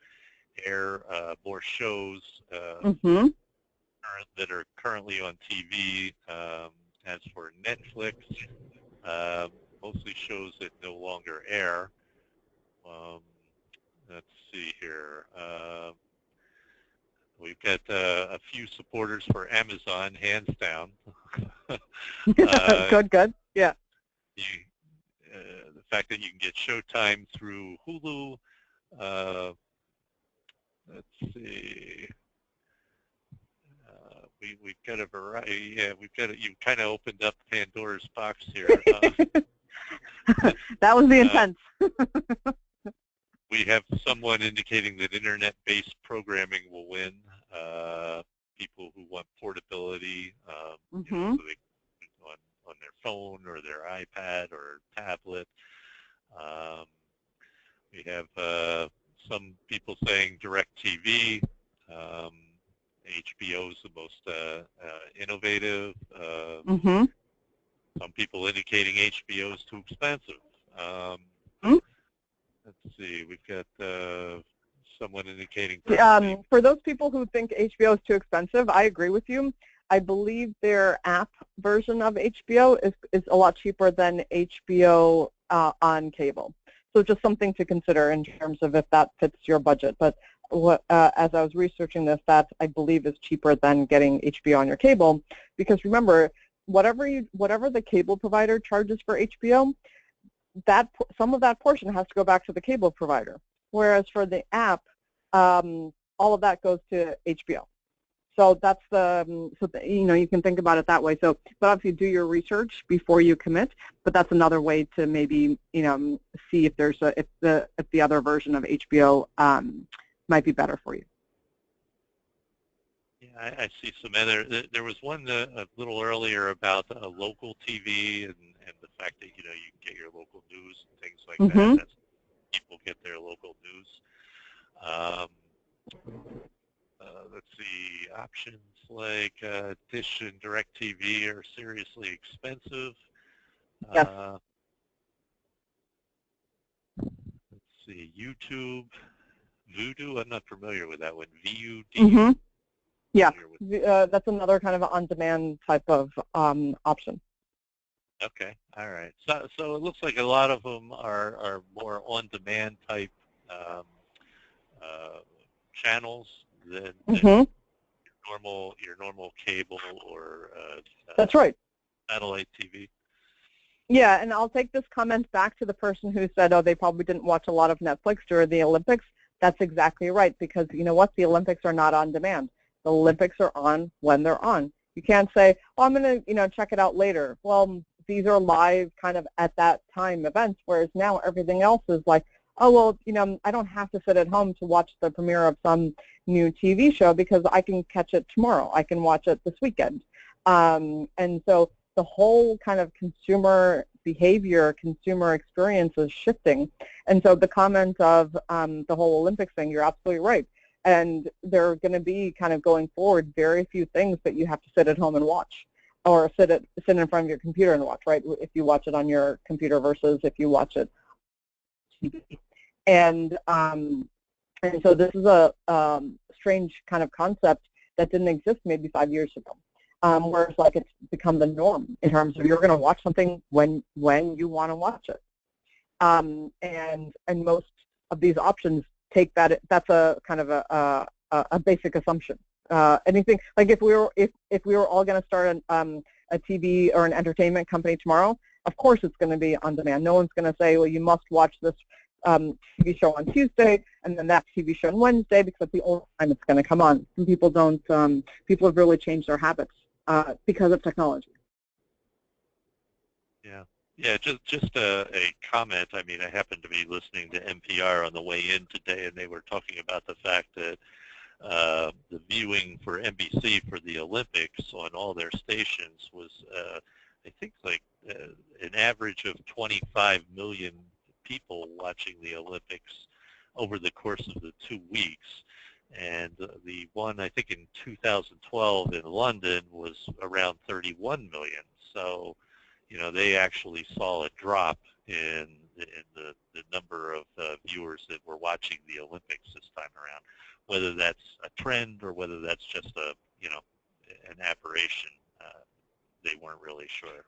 air more shows mm-hmm. that are currently on TV. As for Netflix, mostly shows that no longer air. Let's see here. We've got a few supporters for Amazon, hands down. Good, yeah. The fact that you can get Showtime through Hulu. Let's see. We've got a variety. Yeah, we've got. You kind of opened up Pandora's box here. That was the Uh, intent. we have someone indicating that internet-based programming will win. People who want portability, Mm-hmm. so they on their phone or their iPad or tablet. Um, we have some people saying DirecTV. Um, HBO is the most innovative. Mm-hmm. Some people indicating HBO is too expensive. Um, Mm-hmm. let's see, we've got someone indicating probably. For those people who think HBO is too expensive, I agree with you. I believe their app version of HBO is a lot cheaper than HBO on cable. So just something to consider in terms of if that fits your budget. But as I was researching this, that I believe is cheaper than getting HBO on your cable, because remember, whatever the cable provider charges for HBO, some of that portion has to go back to the cable provider. Whereas for the app, all of that goes to HBO. So that's you can think about it that way. So, but obviously do your research before you commit. But that's another way to maybe see if there's if the other version of HBO might be better for you. Yeah, I see some other. There was one a little earlier about local TV and the fact that you can get your local news and things like that. Mm-hmm. That's people get their local news. Um, let's see, options like Dish and DirecTV are seriously expensive. Yes. Let's see, YouTube, Vudu. I'm not familiar with that one. VUD. Mm-hmm. Yeah, that's another kind of on-demand type of option. Okay, all right. So it looks like a lot of them are more on-demand type um, uh, channels than Mm-hmm. your normal cable or That's right. satellite TV. Yeah, and I'll take this comment back to the person who said, oh, they probably didn't watch a lot of Netflix during the Olympics. That's exactly right, because you know what? The Olympics are not on demand. The Olympics are on when they're on. You can't say, oh, I'm going to check it out later. Well, these are live kind of at that time events, whereas now everything else is like, oh, well, I don't have to sit at home to watch the premiere of some new TV show because I can catch it tomorrow. I can watch it this weekend. And so the whole kind of consumer behavior, consumer experience is shifting. And so the comment of the whole Olympics thing, you're absolutely right. And there are going to be kind of going forward very few things that you have to sit at home and watch, or sit in front of your computer and watch, right? If you watch it on your computer versus if you watch it on TV. And so this is a strange kind of concept that didn't exist maybe 5 years ago. Whereas like it's become the norm in terms of you're going to watch something when you want to watch it, and most of these options take that. That's a kind of a basic assumption. Anything like if we were all going to start a TV or an entertainment company tomorrow, of course it's going to be on demand. No one's going to say, well, you must watch this TV show on Tuesday and then that TV show on Wednesday because that's the only time it's going to come on. Some people don't. People have really changed their habits because of technology. Yeah. Just a comment. I mean, I happened to be listening to NPR on the way in today, and they were talking about the fact that the viewing for NBC for the Olympics on all their stations was, I think, like an average of 25 million people watching the Olympics over the course of the 2 weeks. And the one, I think, in 2012 in London was around 31 million. So, they actually saw a drop in the number of viewers that were watching the Olympics this time around. Whether that's a trend or whether that's just an aberration, they weren't really sure.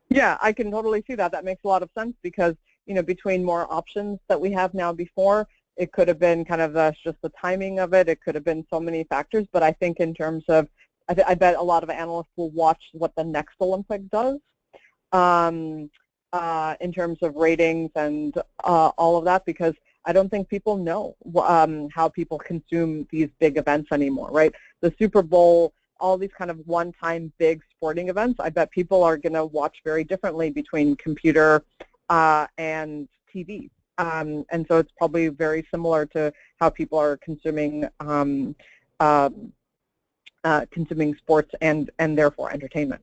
Yeah, I can totally see that. That makes a lot of sense because, between more options that we have now before, it could have been kind of just the timing of it. It could have been so many factors. But I think in terms of, I bet a lot of analysts will watch what the next Olympic does in terms of ratings and all of that, because I don't think people know how people consume these big events anymore, right? The Super Bowl all these kind of one-time big sporting events, I bet people are going to watch very differently between computer and TV. And so it's probably very similar to how people are consuming consuming sports and therefore entertainment.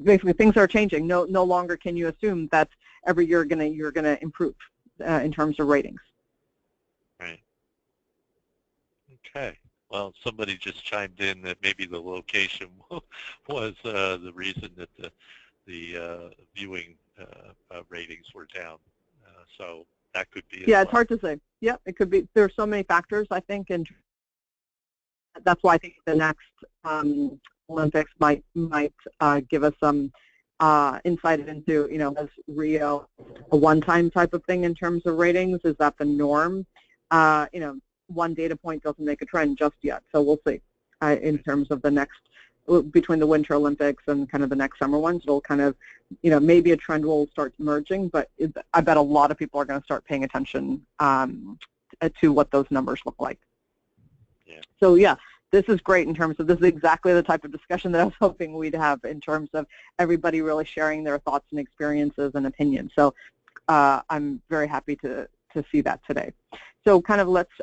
Basically, things are changing. No longer can you assume that every year you're gonna improve in terms of ratings. Right. Okay. Well, somebody just chimed in that maybe the location was the reason that the viewing ratings were down. So that could be as well. It's hard to say. Yeah, it could be. There's so many factors, I think, and that's why I think the next Olympics might give us some insight into, is Rio a one-time type of thing in terms of ratings? Is that the norm? One data point doesn't make a trend just yet, so we'll see. In terms of the next, between the Winter Olympics and kind of the next summer ones, it'll kind of, maybe a trend will start emerging, but I bet a lot of people are going to start paying attention to what those numbers look like. Yeah. So yeah, this is great in terms of, this is exactly the type of discussion that I was hoping we'd have in terms of everybody really sharing their thoughts and experiences and opinions. So I'm very happy to see that today. So kind of let's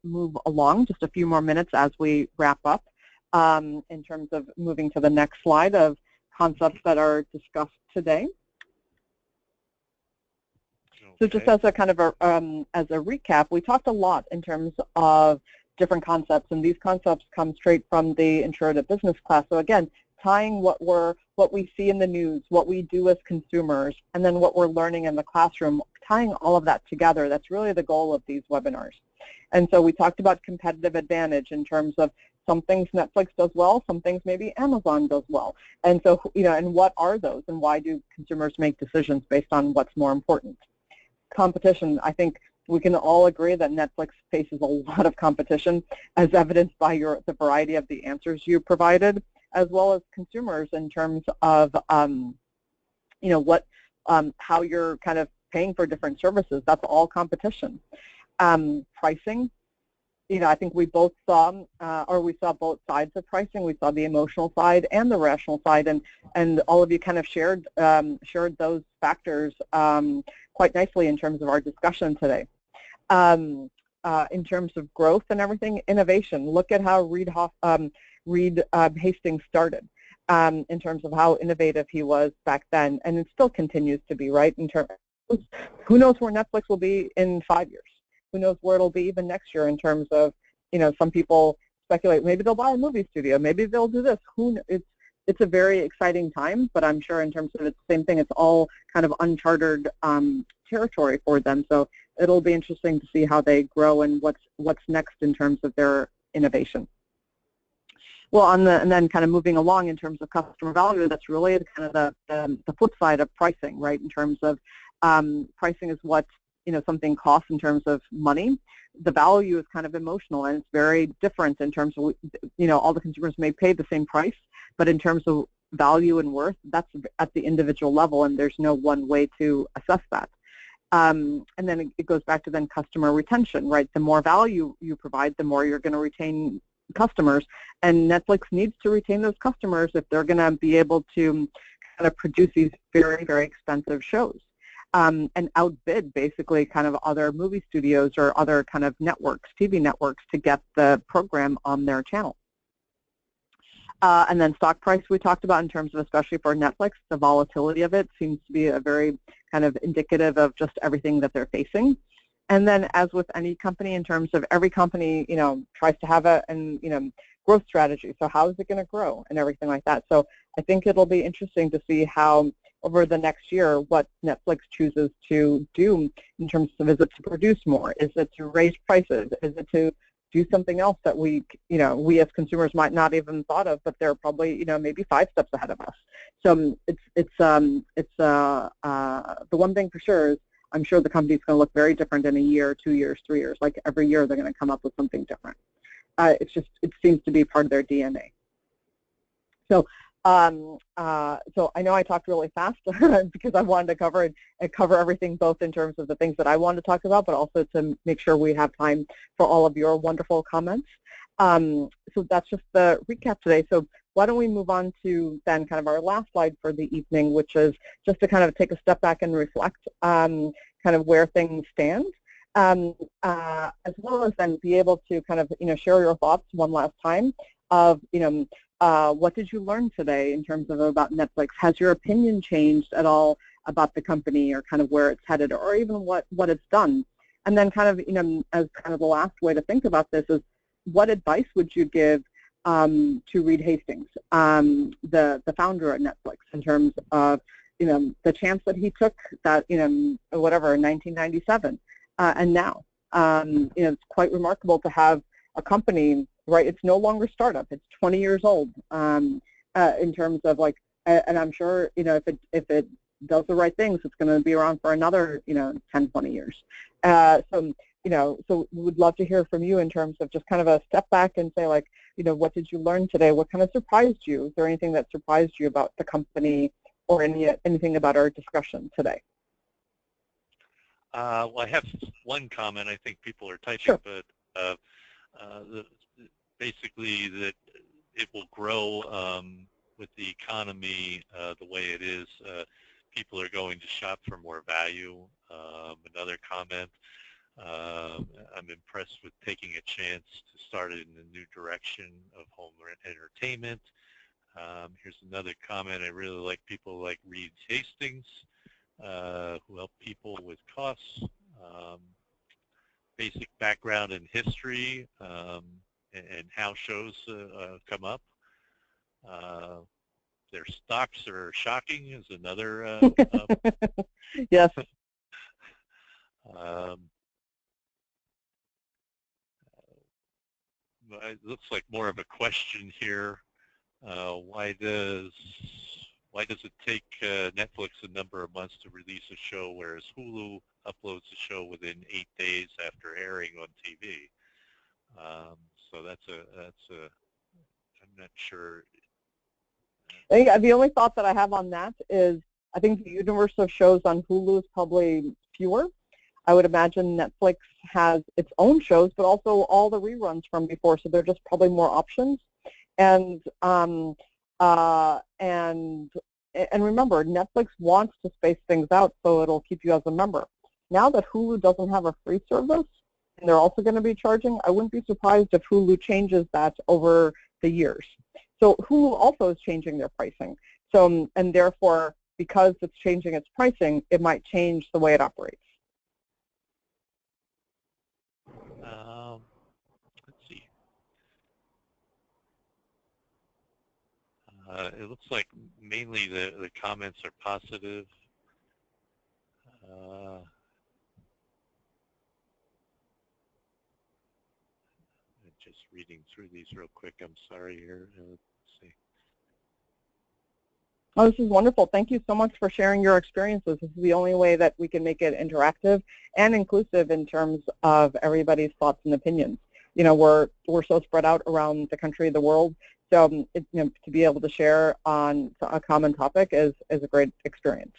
move along just a few more minutes as we wrap up in terms of moving to the next slide of concepts that are discussed today. Okay. So just as a kind of as a recap, we talked a lot in terms of different concepts, and these concepts come straight from the Intro to Business class. So again, tying what we see in the news, what we do as consumers, and then what we're learning in the classroom, tying all of that together, that's really the goal of these webinars. And so we talked about competitive advantage in terms of some things Netflix does well, some things maybe Amazon does well. And so, and what are those, and why do consumers make decisions based on what's more important? Competition, I think we can all agree that Netflix faces a lot of competition, as evidenced by the variety of the answers you provided, as well as consumers in terms of, how you're kind of paying for different services. That's all competition. Pricing, I think we both saw, we saw both sides of pricing. We saw the emotional side and the rational side, and all of you kind of shared those factors quite nicely in terms of our discussion today. In terms of growth and everything, innovation. Look at how Reed Hastings started in terms of how innovative he was back then, and it still continues to be, right? In terms, who knows where Netflix will be in 5 years? Who knows where it'll be even next year in terms of, some people speculate maybe they'll buy a movie studio, maybe they'll do this. It's a very exciting time, but I'm sure in terms of it's the same thing, it's all kind of uncharted territory for them. So it'll be interesting to see how they grow and what's next in terms of their innovation. Well, and then kind of moving along in terms of customer value, that's really kind of the flip side of pricing, right? In terms of pricing is what something costs in terms of money. The value is kind of emotional, and it's very different in terms of all the consumers may pay the same price, but in terms of value and worth, that's at the individual level, and there's no one way to assess that. And then it goes back to then customer retention, right? The more value you provide, the more you're going to retain customers, and Netflix needs to retain those customers if they're going to be able to kind of produce these very, very expensive shows and outbid basically kind of other movie studios or other kind of networks, TV networks, to get the program on their channel. And then stock price we talked about in terms of, especially for Netflix, the volatility of it seems to be a very kind of indicative of just everything that they're facing. And then as with any company, in terms of every company, tries to have a growth strategy. So how is it going to grow and everything like that. So I think it'll be interesting to see how over the next year what Netflix chooses to do in terms of, is it to produce more? Is it to raise prices? Is it to do something else that we as consumers might not even thought of, but they're probably, maybe 5 steps ahead of us. So the one thing for sure is I'm sure the company's going to look very different in a year, 2 years, 3 years. Like every year they're going to come up with something different. It seems to be part of their DNA. So So I know I talked really fast because I wanted to cover everything, both in terms of the things that I wanted to talk about, but also to make sure we have time for all of your wonderful comments. So that's just the recap today. So why don't we move on to then kind of our last slide for the evening, which is just to kind of take a step back and reflect kind of where things stand, as well as then be able to kind of share your thoughts one last time of what did you learn today in terms of about Netflix? Has your opinion changed at all about the company or kind of where it's headed, or even what it's done? And then kind of as kind of the last way to think about this is, what advice would you give to Reed Hastings, the founder at Netflix, in terms of the chance that he took, that whatever, in 1997 and now it's quite remarkable to have a company, right? It's no longer startup. It's 20 years old in terms of like, and I'm sure if it does the right things, it's going to be around for another 10, 20 years. So we would love to hear from you in terms of just kind of a step back and say, like, what did you learn today? What kind of surprised you? Is there anything that surprised you about the company, or anything about our discussion today? Well, I have one comment. I think people are typing, sure. But basically that it will grow with the economy the way it is. People are going to shop for more value. Another comment, I'm impressed with taking a chance to start in a new direction of home entertainment. Here's another comment. I really like people like Reed Hastings, who help people with costs, basic background in history, and how shows come up. Their stocks are shocking is another. Yes. It looks like more of a question here. Why does it take Netflix a number of months to release a show, whereas Hulu uploads a show within 8 days after airing on TV? So that's I'm not sure. The only thought that I have on that is, I think the universe of shows on Hulu is probably fewer. I would imagine Netflix has its own shows, but also all the reruns from before, so there are just probably more options. And remember, Netflix wants to space things out so it'll keep you as a member. Now that Hulu doesn't have a free service, and they're also going to be charging, I wouldn't be surprised if Hulu changes that over the years. So Hulu also is changing their pricing. So, and therefore, because it's changing its pricing, it might change the way it operates. Let's see. It looks like mainly the comments are positive. Just reading through these real quick. I'm sorry here. Let's see. Oh, this is wonderful. Thank you so much for sharing your experiences. This is the only way that we can make it interactive and inclusive in terms of everybody's thoughts and opinions. We're so spread out around the country, the world, so to be able to share on a common topic is a great experience.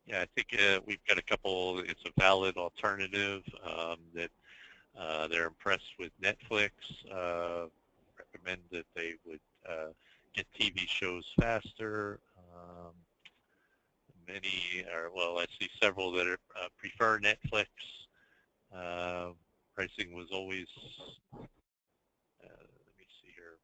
Yeah, I think we've got a couple. It's a valid alternative that they're impressed with Netflix. Recommend that they would get TV shows faster. Many are, well, I see several that are, prefer Netflix. Pricing was always, let me see here.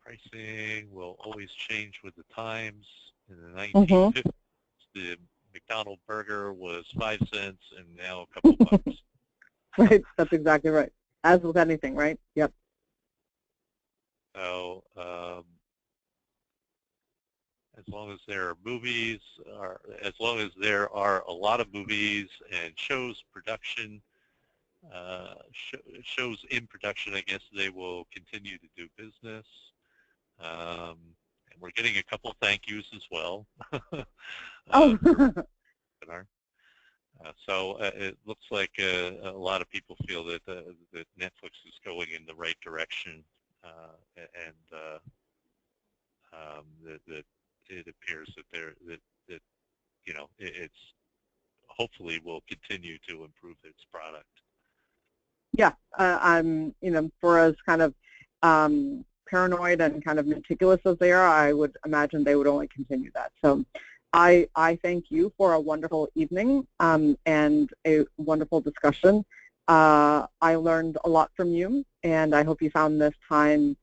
Pricing will always change with the times. In the 1950s, the McDonald's burger was 5 cents, and now a couple bucks. Right, that's exactly right. As with anything, right? Yep. So as long as there are movies, as long as there are a lot of movies and shows production, shows in production, I guess they will continue to do business. And we're getting a couple thank yous as well. So it looks like a lot of people feel that that Netflix is going in the right direction. and that it appears that that it's hopefully will continue to improve its product. Yeah, for as kind of paranoid and kind of meticulous as they are, I would imagine they would only continue that. So I thank you for a wonderful evening and a wonderful discussion. I learned a lot from you, and I hope you found this time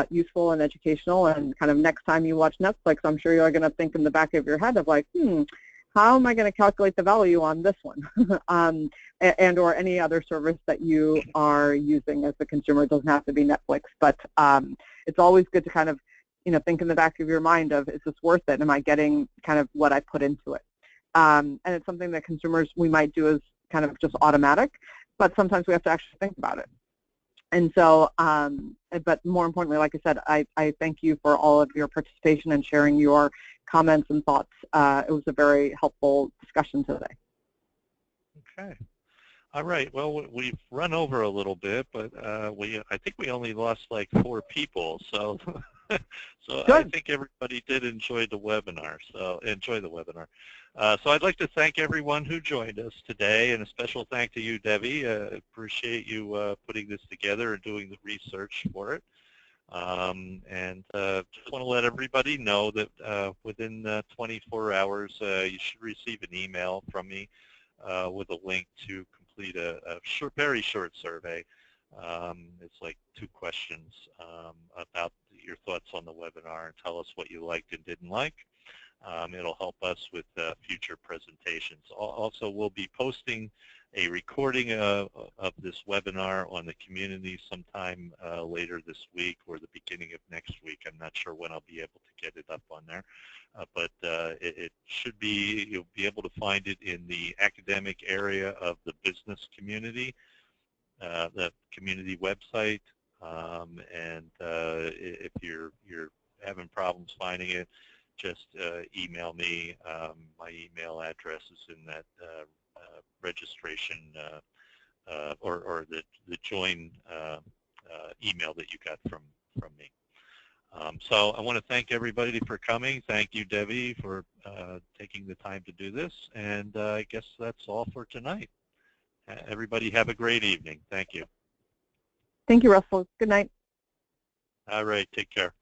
useful and educational. And kind of next time you watch Netflix, I'm sure you're going to think in the back of your head of like, how am I going to calculate the value on this one? And or any other service that you are using as the consumer. It doesn't have to be Netflix, but it's always good to kind of think in the back of your mind of, is this worth it? Am I getting kind of what I put into it? And it's something that consumers, we might do as kind of just automatic, but sometimes we have to actually think about it. And so, but more importantly, like I said, I thank you for all of your participation and sharing your comments and thoughts. It was a very helpful discussion today. Okay. All right. Well, we've run over a little bit, but I think we only lost like 4 people. So, so I think everybody did enjoy the webinar. So enjoy the webinar. So I'd like to thank everyone who joined us today, and a special thank to you, Debbie. Appreciate you putting this together and doing the research for it. And just want to let everybody know that within 24 hours, you should receive an email from me with a link to complete a very short survey. It's like 2 questions about your thoughts on the webinar, and tell us what you liked and didn't like. It'll help us with future presentations. Also, we'll be posting a recording of this webinar on the community sometime later this week or the beginning of next week. I'm not sure when I'll be able to get it up on there, but it should be, you'll be able to find it in the academic area of the business community, the community website, and if you're having problems finding it, just email me. My email address is in that registration or the join email that you got from me. So I want to thank everybody for coming. Thank you, Debbie, for taking the time to do this. And I guess that's all for tonight. Everybody have a great evening. Thank you. Thank you, Russell. Good night. All right. Take care.